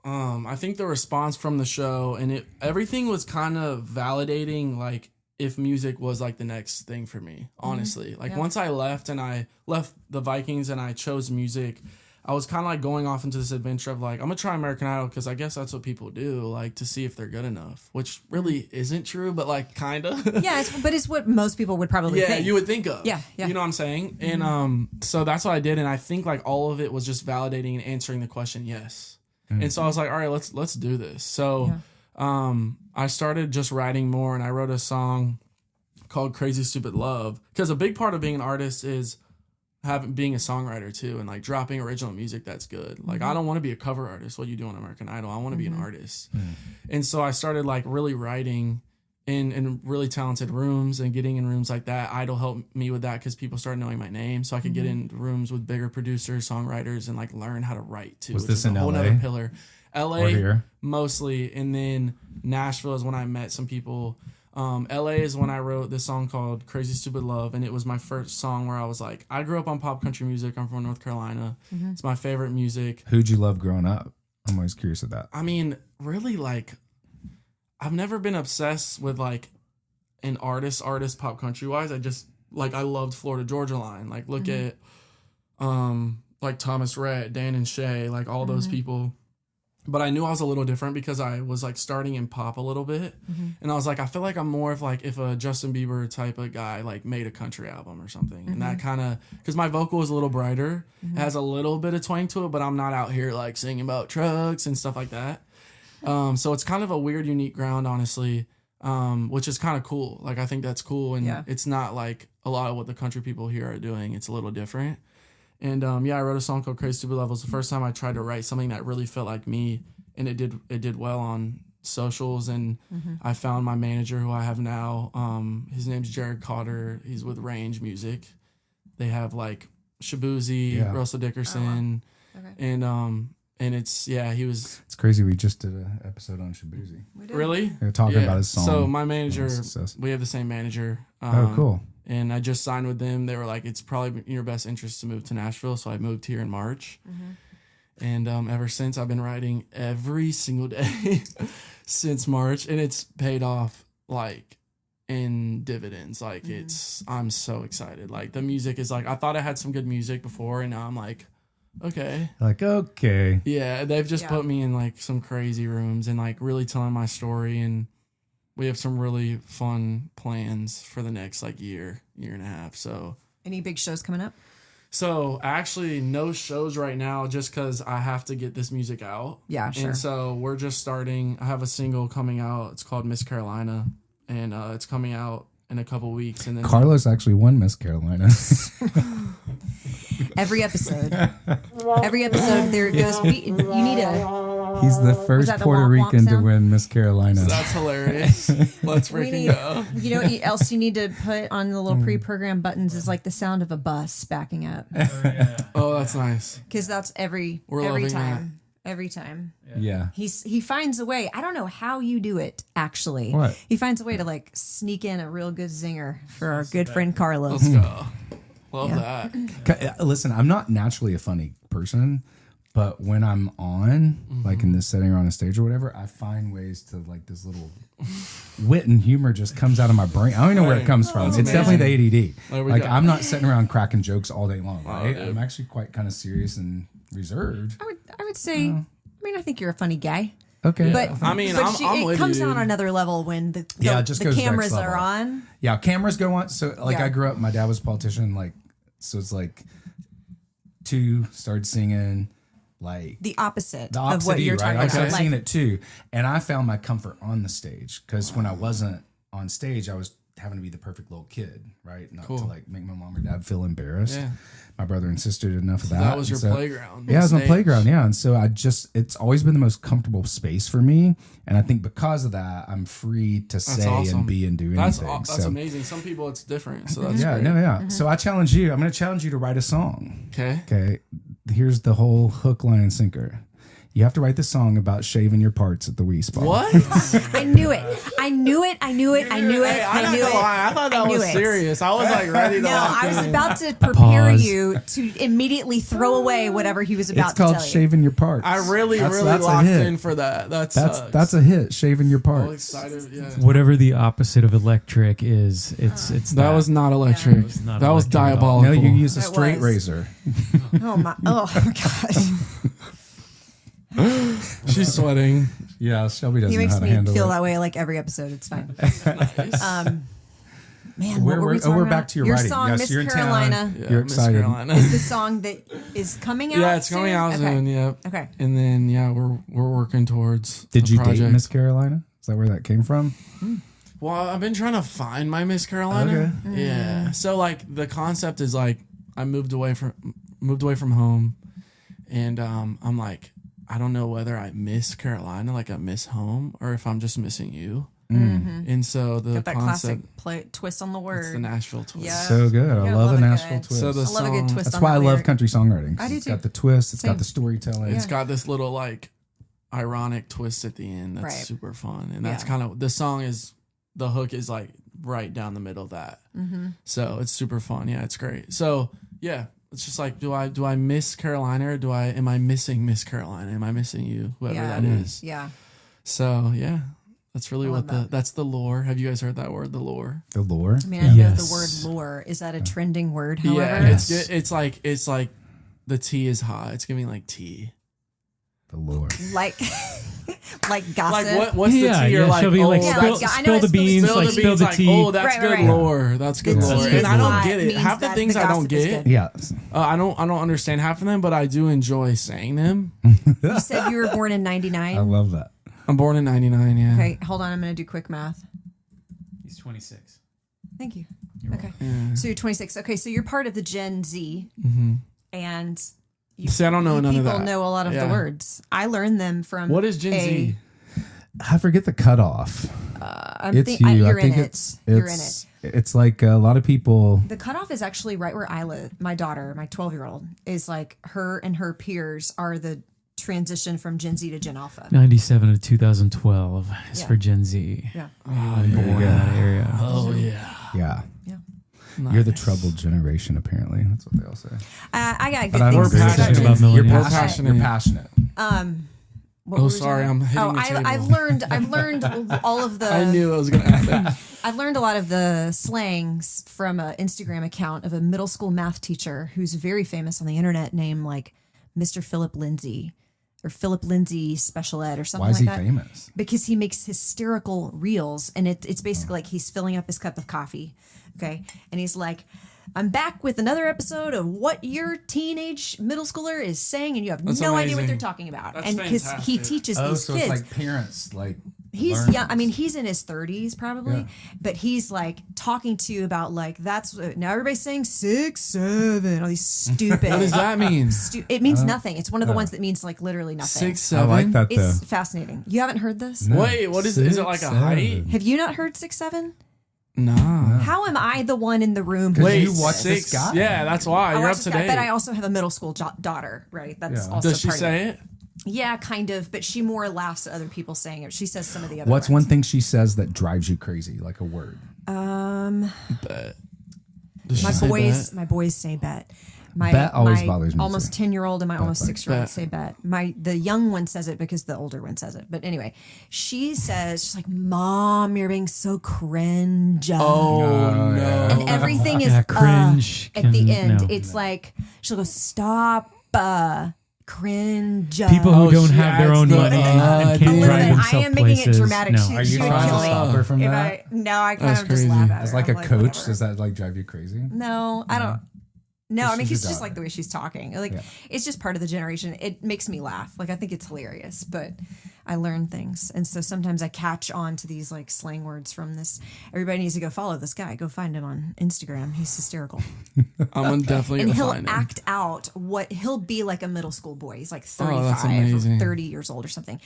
the response from the show and everything was kind of validating like if music was like the next thing for me, honestly. Like once I left the Vikings and I chose music, I was kind of like going off into this adventure of like, I'm gonna try American Idol because I guess that's what people do, like to see if they're good enough, which really isn't true, but like kind of. Yeah, but it's what most people would probably think. You would think of. Yeah. You know what I'm saying? And so that's what I did, and I think like all of it was just validating and answering the question yes. And so I was like, all right, let's do this. So I started just writing more, and I wrote a song called Crazy Stupid Love, because a big part of being an artist is being a songwriter too, and like dropping original music that's good. Like I don't want to be a cover artist, what you do on American Idol. I want to be an artist. And so I started like really writing in really talented rooms and getting in rooms like that. Idol helped me with that because people started knowing my name, so I could get in rooms with bigger producers, songwriters, and like learn how to write too. Was which this is a in whole LA? nother pillar. LA Or here? mostly, and then Nashville is when I met some people. LA is when I wrote this song called Crazy Stupid Love, and it was my first song where I was like, I grew up on pop country music. I'm from North Carolina. It's my favorite music. Who'd you love growing up? I'm always curious of that. I mean, really, like, I've never been obsessed with like an artist pop country wise. I just like, I loved Florida Georgia Line. Like, look at like Thomas Rhett, Dan and Shay, like all those people. But I knew I was a little different because I was like starting in pop a little bit. And I was like, I feel like I'm more of like if a Justin Bieber type of guy like made a country album or something. And that kind of, because my vocal is a little brighter, it has a little bit of twang to it, but I'm not out here like singing about trucks and stuff like that. So it's kind of a weird, unique ground, honestly, which is kind of cool. Like, I think that's cool. And it's not like a lot of what the country people here are doing. It's a little different. And I wrote a song called Crazy Stupid Love. It was the first time I tried to write something that really felt like me, and it did well on socials. And I found my manager, who I have now. His name's Jared Cotter. He's with Range Music. They have like Shabuzi, Russell Dickerson, and it's he was. It's crazy. We just did an episode on Shabuzi. Really? They were talking about his song. So my manager, success. we have the same manager. Oh, cool. And I just signed with them. They were like, it's probably in your best interest to move to Nashville. So I moved here in March. And ever since, I've been writing every single day since March. And it's paid off like in dividends. Like I'm so excited. Like the music is like, I thought I had some good music before, and now I'm like, okay. Like, okay. Yeah, they've just put me in like some crazy rooms and like really telling my story, and we have some really fun plans for the next like year and a half. So Any big shows coming up? So actually no shows right now, just because I have to get this music out. Yeah, sure. And so we're just starting. I have a single coming out. It's called Miss Carolina, and it's coming out in a couple weeks. And then Carlos actually won Miss Carolina. Every episode, there it goes. You need a. He's the first that the Puerto womp womp Rican to sound? win Miss Carolina. That's hilarious. Let's We freaking need, go. you know what else you need to put on the little pre-programmed buttons is like the sound of a bus backing up, Oh, that's nice. because that's every loving time. Every time Yeah. he finds a way. I don't know how you do it. Actually, What? He finds a way to like sneak in a real good zinger for our good friend Carlos. Let's go. Love Yeah. that. Listen, I'm not naturally a funny person, but when I'm on, like in this setting or on a stage or whatever, I find ways to like this little wit and humor just comes out of my brain. I don't even know where it comes from. That's It's definitely the There ADD. we Like go. I'm not sitting around cracking jokes all day long, right? dude. I'm actually quite kind of serious and reserved. I would say. I think you're a funny guy. Okay. But I mean, but I'm it with comes you, on dude. another level when the Yeah, it just the goes cameras next are level. on. Yeah, cameras go on. So like Yeah. I grew up, my dad was a politician. Like So it's like 2 started singing like the opposite of what you, you're right? talking I about. started singing it too, and I found my comfort on the stage because when I wasn't on stage, I was having to be the perfect little kid, right? Not to like make my mom or dad feel embarrassed. Yeah. My brother and sister did enough of that. That was your playground. Yeah, it was my playground. Yeah, and so it's always been the most comfortable space for me, and I think because of that, I'm free to say and be and do anything. That's amazing. Some people it's different. So that's great. Mm-hmm. So I challenge you. I'm going to challenge you to write a song. Okay. Okay. Here's the whole hook, line, and sinker. You have to write the song about shaving your parts at the Wii Spa. What? I knew it. I knew it. Hey, I'm not gonna lie. I thought that was serious. I was like ready to. No, I was about to prepare you to immediately throw away whatever he was about It's to tell called you. Shaving Your Parts. I really that's locked in for that. That's a hit. Shaving Your Parts. I'm excited. Yeah. Whatever the opposite of electric is, it's that was not electric. That was not that was electric at all. diabolical. No, you use a It straight was. razor. Oh my god. She's sweating. Yeah, Shelby doesn't He know makes how to me handle feel it. that way like every episode. It's fine. Man, We're- what were we we're talking back about? to your Your writing. song, Yes, Miss you're in town. Carolina, Yeah, You're Miss excited. Carolina. is the song that is coming out. Yeah, it's coming out Okay. soon. Yep. Okay. And then we're working towards. Did a you project. date Miss Carolina? Is that where that came from? Well, I've been trying to find my Miss Carolina. Okay. Yeah. So like the concept is like I moved away from home, and I'm like I don't know whether I miss Carolina, like I miss home, or if I'm just missing you. And so the Got that concept, classic twist on the word. it's the Nashville twist. Yeah. So good. I Yeah, love a it Nashville good. twist. So the I love a good song- twist. That's on why I the love lyric. country songwriting. 'Cause I do it's too. got the twist. It's Same. got the storytelling. It's got this little like ironic twist at the end that's Right. super fun, and that's Yeah. kind of the song is the hook is like right down the middle of that. So it's super fun. Yeah, it's great. So yeah, it's just like do I miss Carolina or am I missing Miss Carolina? Am I missing you? Whoever Yeah. that is. Yeah. So yeah, that's really I what love that's the lore. Have you guys heard that word, the lore? The lore. I mean, I know Yes. the word lore. Is that a trending word? However, Yeah, Yes. it's like the tea is hot. It's giving like tea. The lore. like like gossip. Like what's the tea? You're like, Shelby, oh, like Yeah, spill, like, I know spill it's the spill the beans, tea. like spill the like, tea. oh, that's Right, good right. lore. That's good The lore. tea And I don't is get it. means Half the that things the I don't gossip is get. good. Yeah. I don't understand half of them, but I do enjoy saying them. You said you were born in I '99. love that. I'm born in '99. Yeah. Okay, hold on. I'm going to do quick math. He's 26. Thank you. You're Okay. Yeah. So you're 26. Okay, so you're part of the Gen Z, and you, See, I don't know none of people that. know a lot of the Yeah. words. I learned them from. What is Gen Z? I forget the cutoff. It's you. You're I think in it. it's You're in it. It's like a lot of people. The cutoff is actually right where I live. My daughter, my 12-year-old, is like her and her peers are the transition from Gen Z to Gen Alpha. 97 to 2012 is Yeah. for Gen Z. Yeah. Born in that area. Oh yeah. Yeah. Yeah. You're the troubled generation. Apparently, that's what they all say. I got good But I don't things agree to with say. passionate that. about You're millennials. passionate. You're passionate. What Oh, were we sorry, talking I'm hitting about? the table. I've learned all of the. I knew it was gonna happen. I've learned a lot of the slangs from an Instagram account of a middle school math teacher who's very famous on the internet, named like Mr. Philip Lindsay or Philip Lindsay Special Ed or something Why is like he that. famous? Because he makes hysterical reels, and it's basically like he's filling up his cup of coffee, okay, and he's like, "I'm back with another episode of what your teenage middle schooler is saying, and you have That's no idea what amazing. they're talking about." That's and because he fantastic. teaches Oh, these so kids, it's like parents like. he's learn young. I mean, this. he's in his 30s probably, Yeah. but he's like talking to you about like now everybody's saying 6, 7, all these stupid. What does that mean? It means nothing. It's one of the ones that means like literally nothing. 6, 7. I like that though. It's fascinating. You haven't heard this? No. Wait, what is it? Is it like a 6, height? 7. Have you not heard 6, 7? Nah. How am I the one in the room? Because Wait, you watch six. this guy. Yeah, that's why I you're watch up this to guy, date. but I also have a middle school daughter, right? That's Yeah. also Does she part of say it? Yeah, kind of, but she more laughs at other people saying it. She says some of the other What's one ones. thing she says that drives you crazy, like a word? Bet. Does she My say boys, bet? my boys say bet. My, Bet always my bothers me, almost too. 10-year-old and my almost like 6-year-old bet. say bet. The young one says it because the older one says it. But anyway, she's like, "Mom, you're being so cringe." Oh, no. And everything is Yeah, cringe at the can- end. no. It's like she'll go, "Stop, cringe." People who Oh, don't she have their adds own the, money and a can't little drive bit. themselves I am making places. it dramatic. No. Are you She would trying kill to me. stop her from If that? I kind That's of just crazy. laugh at her. As like a I'm coach, whatever. does that like drive you crazy? No, I don't. No, I mean, She's it's your just daughter. like the way she's talking. Like, it's just part of the generation. It makes me laugh. Like, I think it's hilarious, but I learn things. And so sometimes I catch on to these like slang words from this. Everybody needs to go follow this guy. Go find him on Instagram. He's hysterical. I'm definitely And gonna he'll find him. act out he'll be like a middle school boy. He's like Oh, that's 35 or amazing. 30 years old or something.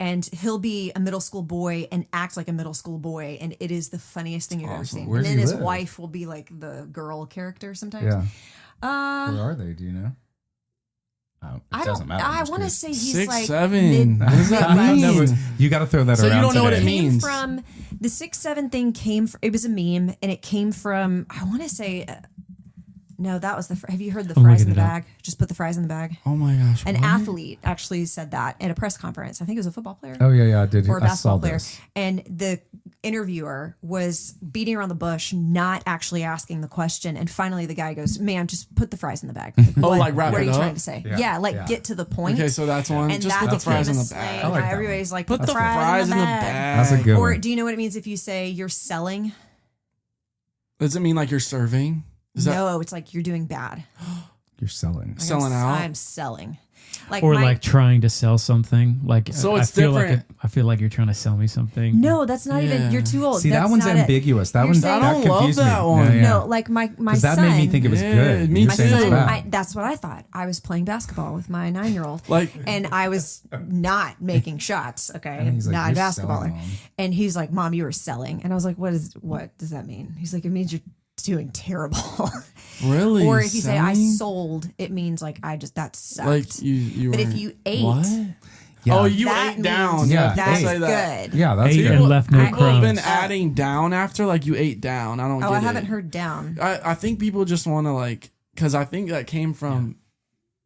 And he'll be a middle school boy and act like a middle school boy. And it is the funniest thing you've ever seen. Where and does then he his live? wife will be like the girl character sometimes. Yeah. Where are they? Do you know? Oh, it I doesn't don't. matter. I'm I just want to curious. say he's 6'7". like What does that mid- mean? You got to throw that So you around. don't know what it today. means. From the 6'7" thing it was a meme, and it came from I want to say no, that was have you heard the fries in the bag? Just put the fries in the bag. Oh my gosh. An what? athlete actually said that at a press conference. I think it was a football player. Oh yeah, I did. Or a I saw basketball player. this. And the interviewer was beating around the bush, not actually asking the question. And finally the guy goes, "Man, just put the fries in the bag." like wrap what are it you up? trying to say? Yeah, get to the point. Okay, so that's one. And Just put the that's fries in the famous bag. slang. I like that Everybody's like, Put the fries in the bag. That's a good Or one. do you know what it means if you say you're selling? Does it mean like you're serving? Is that No, it's like you're doing bad. You're selling. Like Selling out? I'm selling. Like Or my- like trying to sell something. Like So I it's feel different. I feel like you're trying to sell me something. No, that's not even. You're too old. See, That's that one's not it. ambiguous. That You're one saying- I don't love confused that me. one. No, like my 'Cause son. that made me think it was Yeah, good. me You're My saying it's too. bad. son, that's what I thought. I was playing basketball with my 9-year-old, Like- and I was not making shots. Okay, And he's like, not a "You're basketballer. selling, Mom." And he's like, "Mom, you were selling." And I was like, "What does that mean?" He's like, "It means you're doing terrible." Really? Or if you say I selling? sold, it means like that sucked. Like you But were, if you ate, what? Yeah. Oh, you that ate means down. Yeah, that's say that. good. Yeah, that's Ate good. and left no People have been crumbs. adding down after, like you ate down. I don't Oh, get I it. haven't heard down. I think people just want to like, because I think that came from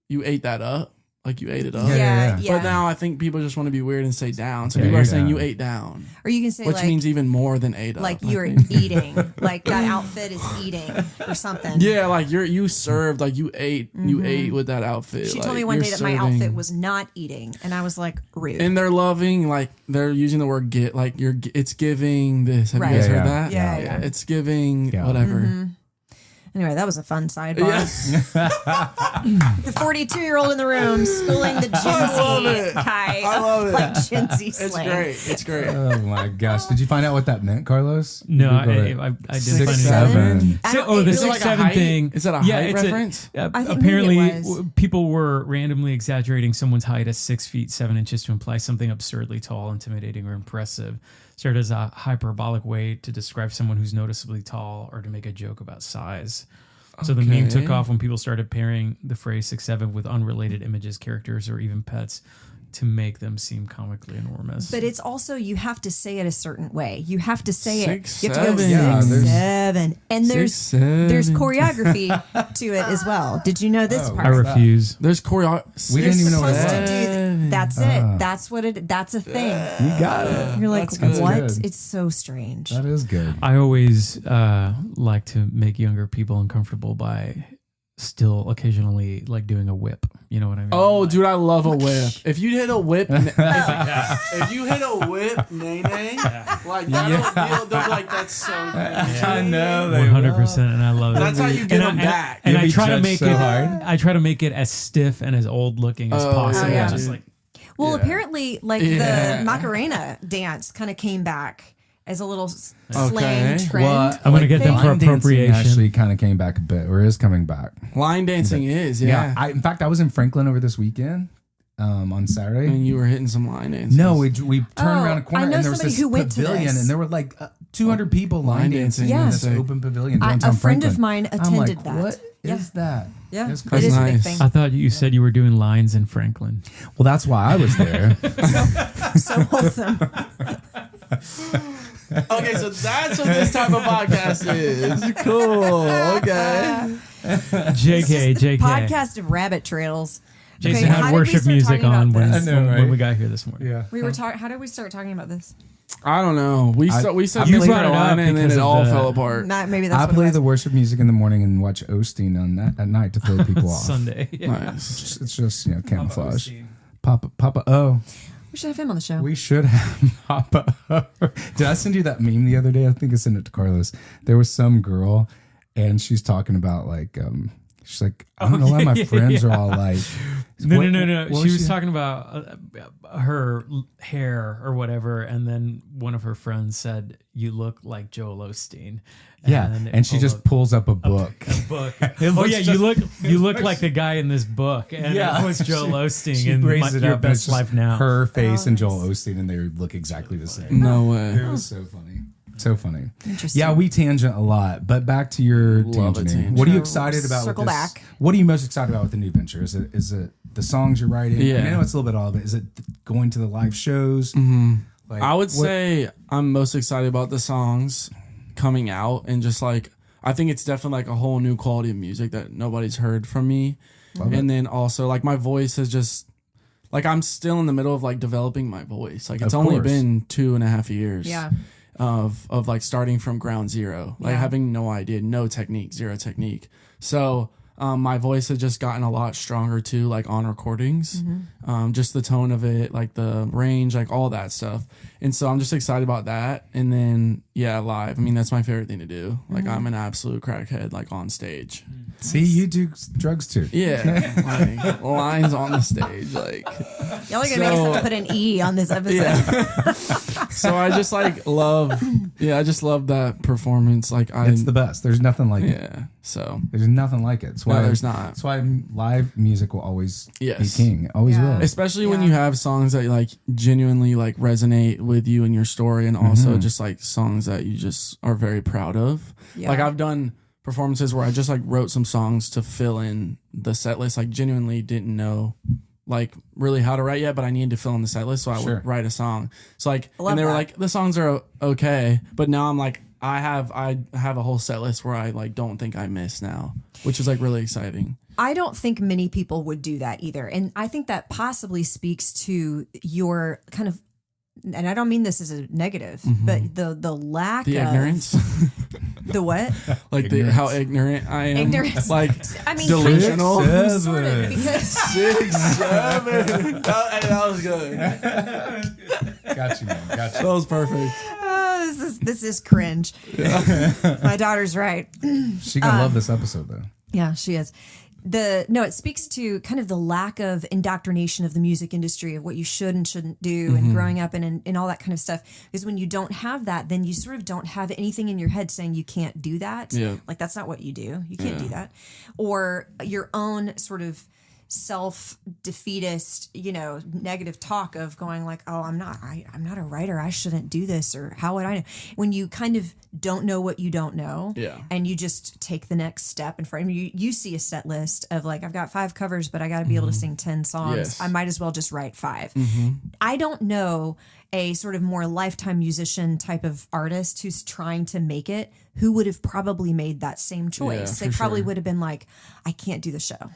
you ate that up. Like you ate it up. Yeah. Yeah. But now I think people just want to be weird and say down. So Yeah, people are you're saying down. you ate down, Or you can say which like means even more than ate up. like I you're think. eating, like that outfit is eating or something. Yeah, like you served, like you ate with that outfit. She like, told me one you're day that my serving. outfit was not eating, and I was like, rude. And they're loving, like they're using the word get, like it's giving this. Have Right. you guys Yeah, heard yeah. that? Yeah. It's giving Yeah. whatever. Anyway, that was a fun sidebar. Yeah. The 42-year-old in the room schooling the Gen Z love it. Kai. I love it. Like Gen Z It's slang. great. It's great. Oh my gosh! Did you find out what that meant, Carlos? No, You I Googled it. didn't Six, find seven. anything. I So, don't- oh, it the really- like a 6'7" height? thing. Is that a yeah, height it's reference? I think maybe it apparently, was. people were randomly exaggerating someone's height as 6 feet 7 inches to imply something absurdly tall, intimidating, or impressive. Served as a hyperbolic way to describe someone who's noticeably tall or to make a joke about size. So the meme took Okay. off when people started pairing the phrase 6'7" with unrelated images, characters, or even pets to make them seem comically enormous. But it's also, you have to say it a certain way. You have to say it. 6'7". You have to go Yeah, 6'7". And there's 6'7". choreography to it as well. Did you know this Oh, I part? refuse. There's choreo. We didn't even know what supposed it to was. do that's it. That's what it. That's a thing. You got it. You're like, That's what? good. It's so strange. That is good. I always like to make younger people uncomfortable by still occasionally like doing a whip. You know what I mean? Oh, Like, dude, I love a whip. If you hit a whip, if you hit a whip, nay, like that'll be like that's so. Crazy. I know. 100%, and I love it. That's how you get them And back. And You'll I be try to judged make so it. hard. I try to make it as stiff and as old looking as possible. yeah. Just like Well, Yeah. apparently, like Yeah. the Macarena dance kind of came back as a little Okay. slang trend. Well, I'm gonna get them for line dancing appropriation. Actually, kind of came back a bit, or is coming back. Line dancing is, yeah. In fact, I was in Franklin over this weekend on Saturday. And you were hitting some line dances. No, we turned around a corner I know and there was somebody this who went to pavilion, this. and there were like 200 people line dancing Yeah. in this open pavilion downtown a friend Franklin. of mine I'm attended like, that. What is that? Yeah, It was it crazy. is a big nice. thing. I thought you said you were doing lines in Franklin. Well, that's why I was there. So wholesome. Okay, so that's what this type of podcast is. Cool. Okay. JK. Podcast of rabbit trails. Jason Okay, how had did we worship start music talking on about when, this? I know, when right? we got here this morning. Yeah. We were talking. How did we start talking about this? I don't know. We said You North brought it up Carolina and then because it of all the- fell apart. Not maybe that's I what play it was. the worship music in the morning and watch Osteen on that at night to throw people off. Sunday. Yeah. Nice. It's just camouflage. Papa. Oh, We should have him on the show. we should have Papa. Did I send you that meme the other day? I think I sent it to Carlos. There was some girl, and she's talking about like She's like, I don't know why my friends are all like. No. She was talking about her hair or whatever, and then one of her friends said, "You look like Joel Osteen." And she just pulls up a book. You look like the guy in this book, and it was Joel Osteen. She in brings it Your up, Best Life Now. Her face and Joel Osteen, and they look exactly the same. No way. It was so funny. So funny. Interesting. Yeah, we tangent a lot, but back to your tangenting. What are you excited about? Circle with this? back. What are you most excited about with the new venture? Is it the songs you're writing? Yeah. I know it's a little bit all of it. Is it going to the live shows? Mm-hmm. Like, I would say I'm most excited about the songs coming out, and just like I think it's definitely like a whole new quality of music that nobody's heard from me. And then also like my voice has just like I'm still in the middle of like developing my voice. Like it's only been 2.5 years. Yeah. Of like starting from ground zero, like having no idea, no technique, zero technique. So my voice has just gotten a lot stronger too, like on recordings. Just the tone of it, like the range, like all that stuff. And so I'm just excited about that. And then live. I mean, that's my favorite thing to do. Like I'm an absolute crackhead, like on stage. See, you do drugs too. Yeah, like lines on the stage, like y'all are gonna make us have to put an E on this episode. Yeah. So I just like love, I just love that performance. Like it's the best. There's nothing like it. Yeah. So there's nothing like it. That's why there's not. That's why live music will always be Yes. king. Always will. Especially when you have songs that like genuinely like resonate with you and your story, and also just like songs that you just are very proud of. Yeah. Like I've done performances where I just like wrote some songs to fill in the set list. Like genuinely didn't know like really how to write yet, but I needed to fill in the set list, so I would write a song. So like, and they were like, the songs are okay, but now I'm like, I have a whole set list where I like don't think I miss now, which is like really exciting. I don't think many people would do that either, and I think that possibly speaks to your kind of, and I don't mean this as a negative, but the lack the of ignorance. The what? Like how ignorant I am. Ignorance. Like I mean, delusional. Sort of, because 6, 7. That was good. Got you, man. Got you. That was perfect. This is cringe. My daughter's right. She gonna love this episode though. Yeah, she is. It speaks to kind of the lack of indoctrination of the music industry, of what you should and shouldn't do, and growing up and all that kind of stuff. Because when you don't have that, then you sort of don't have anything in your head saying you can't do that. Yeah. Like that's not what you do. You can't do that. Or your own sort of self-defeatist, negative talk of going like, oh, I'm not a writer, I shouldn't do this, or how would I know? When you kind of don't know what you don't know, and you just take the next step in front of you see a set list of like, I've got 5 covers, but I got to be able to sing 10 songs. Yes. I might as well just write 5. I don't know a sort of more lifetime musician type of artist who's trying to make it, who would have probably made that same choice. They probably would have been like, I can't do the show.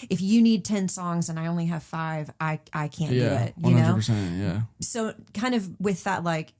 If you need 10 songs and I only have 5, I can't do it. 100%, yeah. So kind of with that, like,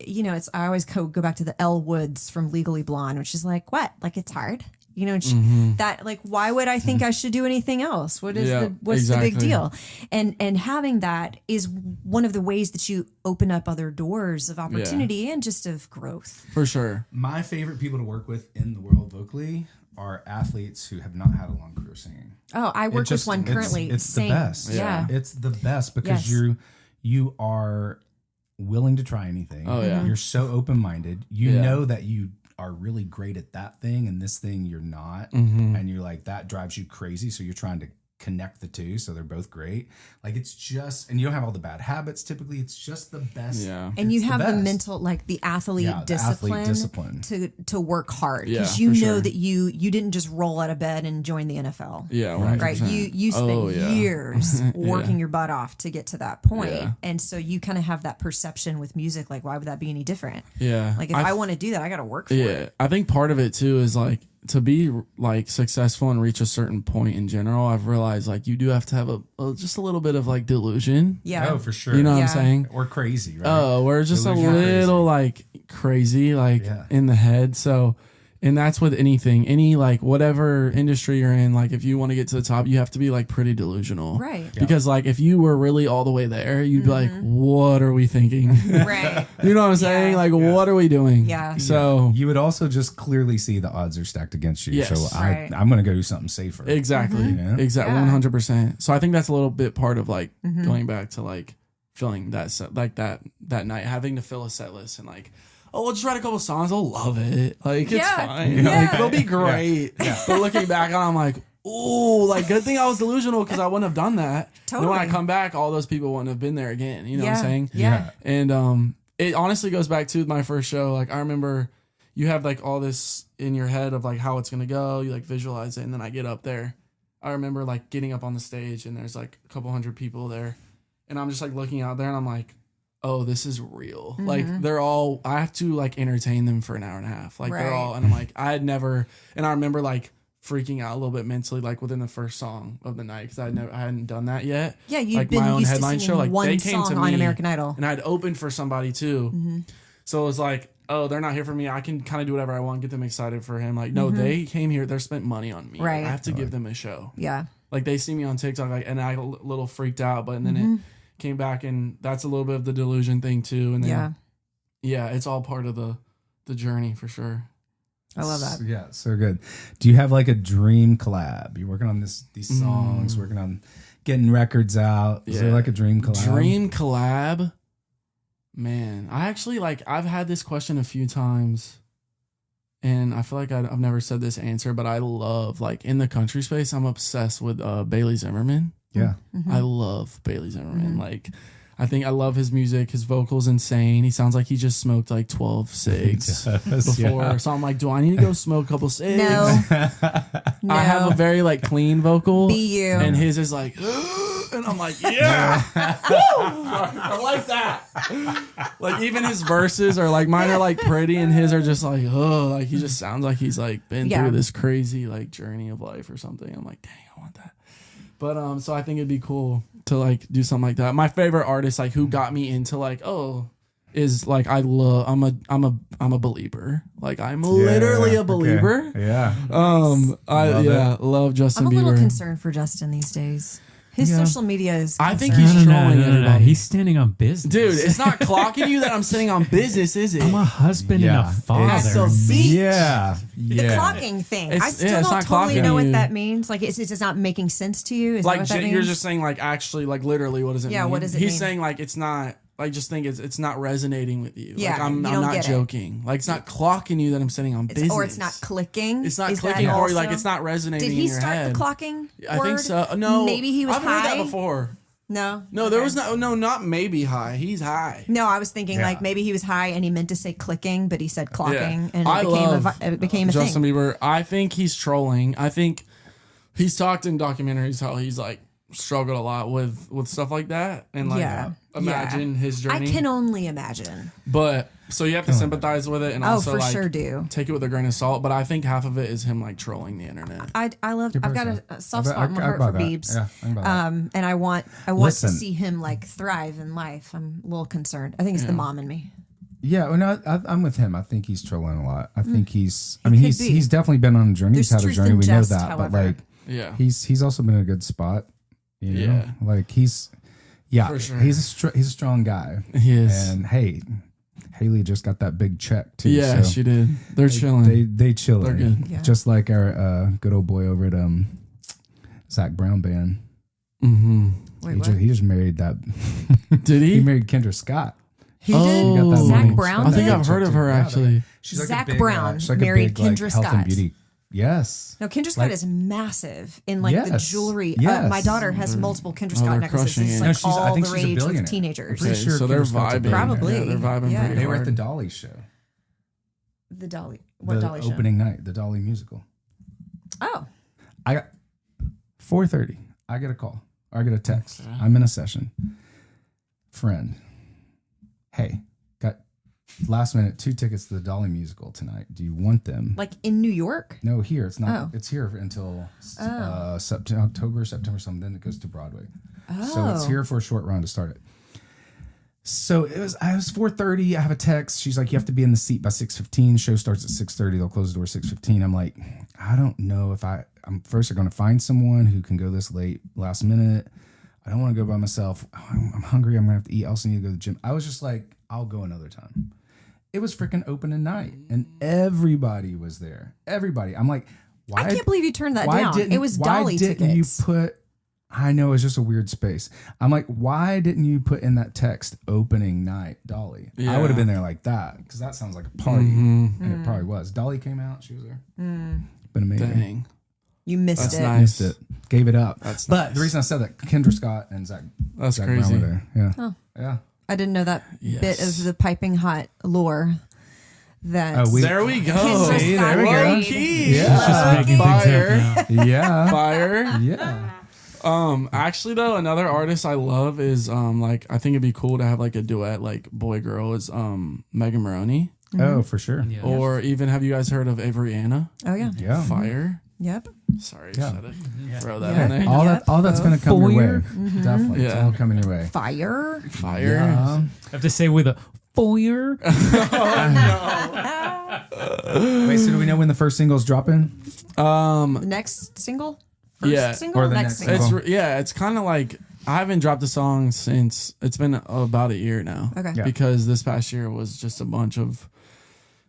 I always go back to the Elle Woods from Legally Blonde, which is like, what? Like, it's hard. And that, like, why would I think I should do anything else? What's the big deal? And having that is one of the ways that you open up other doors of opportunity and just of growth. For sure. My favorite people to work with in the world vocally are athletes who have not had a long career singing. Oh, I work with one currently. It's the best. Yeah. It's the best because you are willing to try anything. Oh, yeah. You're so open-minded. You know that you are really great at that thing and this thing you're not. And you're like, that drives you crazy. So you're trying to connect the two so they're both great. Like it's just, and you don't have all the bad habits typically. It's just the best. Yeah. And you have the mental, like the athlete discipline to work hard because you know that you didn't just roll out of bed and join the NFL. Yeah, 100%. Right. You spent years working your butt off to get to that point. Yeah. And so you kind of have that perception with music. Like, why would that be any different? Yeah. Like if I want to do that, I got to work for it. Yeah. I think part of it too is like, to be like successful and reach a certain point in general, I've realized like you do have to have just a little bit of like delusion. Yeah. Oh, for sure. You know what I'm saying? Or crazy, right? Oh, we're just delusion, a little like crazy, like in the head. So And that's with anything, any like whatever industry you're in. Like if you want to get to the top, you have to be like pretty delusional, right? Because like if you were really all the way there, you'd be like, what are we thinking? Right. You know what I'm saying? Like what are we doing? Yeah. So you would also just clearly see the odds are stacked against you. Yes. So Right. I'm going to go do something safer. exactly, exactly, 100%. So I think that's a little bit part of like going back to like filling that set, like that night, having to fill a set list and like, oh, we'll just write a couple songs. I'll love it. Like, it's fine. Yeah. Like, it'll be great. Yeah. But looking back on it, I'm like, oh, like, good thing I was delusional because I wouldn't have done that. Totally. And when I come back, all those people wouldn't have been there again. You know what I'm saying? Yeah. And it honestly goes back to my first show. Like, I remember you have, like, all this in your head of, like, how it's going to go. You, like, visualize it. And then I get up there. I remember, like, getting up on the stage and there's, like, a couple hundred people there. And I'm just, like, looking out there and I'm like, oh, this is real. Like I have to like entertain them for an hour and a half. Like they're all, and I'm like, I remember like freaking out a little bit mentally, like within the first song of the night. Cause I hadn't done that yet. Yeah. You've like been my own used headline to show. Like one they came song to on me American Idol. and I'd opened for somebody too. So it was like, oh, they're not here for me. I can kind of do whatever I want, get them excited for him. Like, no, they came here. They spent money on me. Right. I have to give them a show. Yeah. Like they see me on TikTok, like, and I got a little freaked out, but then it came back, and that's a little bit of the delusion thing too. And then, yeah, it's all part of the journey for sure. I love that. Yeah, so good. Do you have like a dream collab? You're working on these songs, working on getting records out. Is there like a dream collab? Dream collab? Man, I actually like, I've had this question a few times. And I feel like I've never said this answer, but I love, like, in the country space, I'm obsessed with Bailey Zimmerman. Yeah. I love Bailey Zimmerman. Like, I think I love his music. His vocal's insane. He sounds like he just smoked, like, 12 cigs before. Yeah. So I'm like, do I need to go smoke a couple cigs? No. I have a very, like, clean vocal. Be you. And his is like, and I'm like, yeah. I like that. Like, even his verses are like, mine are like pretty, and his are just like, oh, like he just sounds like he's like been through this crazy like journey of life or something. I'm like, dang, I want that. But so I think it'd be cool to like do something like that. My favorite artist, like who got me into like, is like I'm a believer. Like I'm literally a believer. Okay. Yeah. Love Justin Bieber. I'm a little concerned for Justin these days. His social media is I think he's trolling everybody. He's standing on business. Dude, it's not clocking you that I'm standing on business, is it? I'm a husband and a father. Yeah. The clocking thing. I still don't totally know what that means. Like, it's just not making sense to you. Is like, that what that means? You're just saying, like, actually, like, literally, what does it mean? Yeah, what does it mean? He's saying, like, it's not. Like, just think it's not resonating with you. Yeah, like, I'm not joking. Like, it's not clocking you that I'm sitting on business. Or it's not clicking. It's not clicking for you. Like, it's not resonating in your head. Did he start the clocking I think so. No. Maybe he was I've high. heard that before. No. There was not maybe high. He's high. No, I was thinking like maybe he was high and he meant to say clicking, but he said clocking, and it became a thing. Justin Bieber. I think he's trolling. I think he's talked in documentaries how he's like struggled a lot with stuff like that, and like imagine his journey. I can only imagine. But so you have to sympathize with it, and also like sure do take it with a grain of salt. But I think half of it is him like trolling the internet. I've got a soft spot in my heart for Biebs. Yeah, and I want to see him like thrive in life. I'm a little concerned. I think it's the mom in me. Yeah, well, no, I'm with him. I think he's trolling a lot. I think he's definitely been on a journey. He's had a journey. We know that, however. But like, he's also been in a good spot. You know, like he's for sure. He's a strong guy. He is. And hey, Haley just got that big check too. Yeah, so she did. They're chilling. They chilling. They're good. Yeah. Just like our good old boy over at Zach Brown band. Mm-hmm. He just married that. Did he? He married Kendra Scott. He did. Got that Zach money. Brown. I think I've heard of her actually. She's like Zach a big, Brown she's like married a big, Kendra like, Scott. Health and beauty. Yes. No, Kendra Scott is massive in like the jewelry. Yes. My daughter has multiple Kendra Scott necklaces. Like all the rage with teenagers. Pretty sure so they're vibing. Probably. Yeah, they're vibing pretty They were hard. at the Dolly show. The Dolly. What Dolly show? Opening night, the Dolly musical. Oh. I got 4:30. I get a call. Or I get a text. Okay. I'm in a session. Friend. Hey, got last minute 2 tickets to the Dolly musical tonight. Do you want them? Like in New York? No, here. It's not. Oh. It's here until October, September, something. Then it goes to Broadway. Oh. So it's here for a short run to start it. So I was 4:30. I have a text. She's like, you have to be in the seat by 6:15. Show starts at 6:30. They'll close the door 6:15. I'm like, I don't know if I'm first going to find someone who can go this late last minute. I don't want to go by myself. I'm hungry. I'm going to have to eat. I also need to go to the gym. I was just like, I'll go another time. It was freaking opening night and everybody was there. Everybody. I'm like, why? I can't believe you turned that down. It was Dolly tickets. Why didn't you put, I know it's just a weird space. I'm like, why didn't you put in that text opening night, Dolly? Yeah. I would have been there like that because that sounds like a party. And it probably was. Dolly came out. She was there. Been amazing. Dang. You missed it. Nice. Missed it. Gave it up. That's but nice. The reason I said that, Kendra Scott and Zach. That's Zach crazy. Brown were there. Yeah. Huh. Yeah. I didn't know that bit of the piping hot lore. That there we go. See, there we go. Low key. Yeah. It's just making Fire. things up now. Yeah. Fire. Yeah. Actually though, another artist I love is like I think it'd be cool to have like a duet like boy girl is Megan Maroney. Oh, for sure. Yeah. Or even have you guys heard of Avery Anna? Oh yeah. Yeah. Fire. Yep. Sorry, Yeah. should have throw that in there. All that's going to come your way. Mm-hmm. Definitely. It's Yeah. all coming your way. Fire. Fire. Yeah. I have to say with a foyer. Wait, so do we know when the first single's dropping? The next single? First Yeah. single? Or the next next single. It's kind of like I haven't dropped a song since it's been about a year now. Okay. Yeah. Because this past year was just a bunch of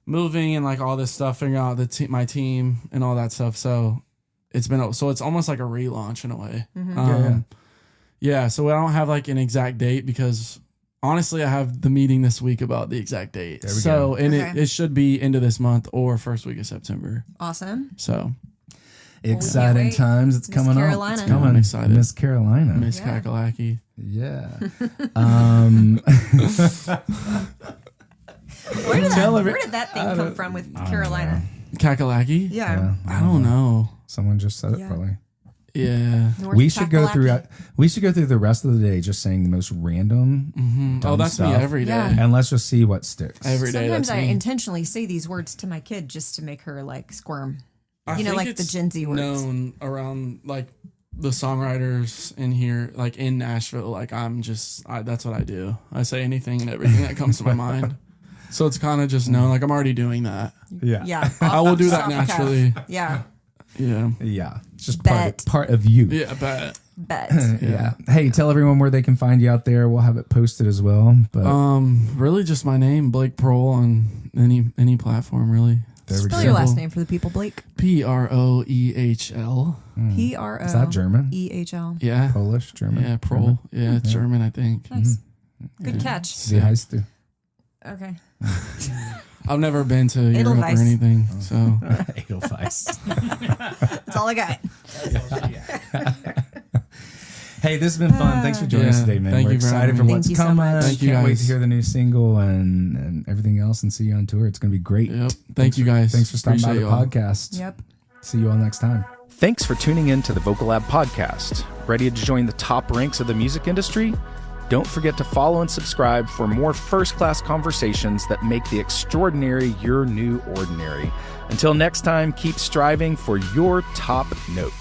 moving and like all this stuff, figuring out my team and all that stuff. So it's almost like a relaunch in a way. Yeah. So I don't have like an exact date because honestly, I have the meeting this week about the exact date. There we go. And Okay. it should be into this month or first week of September. Awesome. So Exciting wait. times. It's Miss coming up. Carolina. It's coming. I'm excited. Miss Carolina. Miss Yeah. Kakalaki. Yeah. Where did that thing come from with Carolina? Kakalaki? Yeah. I don't know. Someone just said it Yeah. probably. Yeah. North We should go through. Kakalaki. We should go through the rest of the day just saying the most random. Oh, that's me stuff. every day. Yeah. And let's just see what sticks. Every day. Sometimes That's I me. intentionally say these words to my kid just to make her like squirm. I You know, think like the it's Gen Z words. known around like the songwriters in here, like in Nashville. Like that's what I do. I say anything and everything that comes to my mind. So it's kind of just known. Like I'm already doing that. Yeah. Yeah. I will do Just that off the cuff. naturally. Yeah. Yeah. Yeah. It's just Bet. part of you. Yeah. Bet. Bet. Yeah. Hey, tell everyone where they can find you out there. We'll have it posted as well. But Really, just my name, Blake Proehl, on any platform. Really. there we Spell go. your last name for the people, Blake. Proehl. P-R-O. Is that German? E-H-L. Yeah. Polish? German? Yeah. Proehl. Yeah. It's German, I think. Nice. Good catch. Wie heißt du? Okay. I've never been to Europe Edelweiss. or anything, so Edelweiss. That's all I got. Hey, this has been fun. Thanks for joining us today, man. Thank We're you for excited having for me. what's Thank you so coming. much. Thank you, Can't wait guys. to hear the new single and everything else and see you on tour. It's going to be great. Yep. Thank you guys. Thanks for stopping by Appreciate the y'all. podcast. Yep. See you all next time. Thanks for tuning in to the Vocal Lab podcast. Ready to join the top ranks of the music industry? Don't forget to follow and subscribe for more first-class conversations that make the extraordinary your new ordinary. Until next time, keep striving for your top note.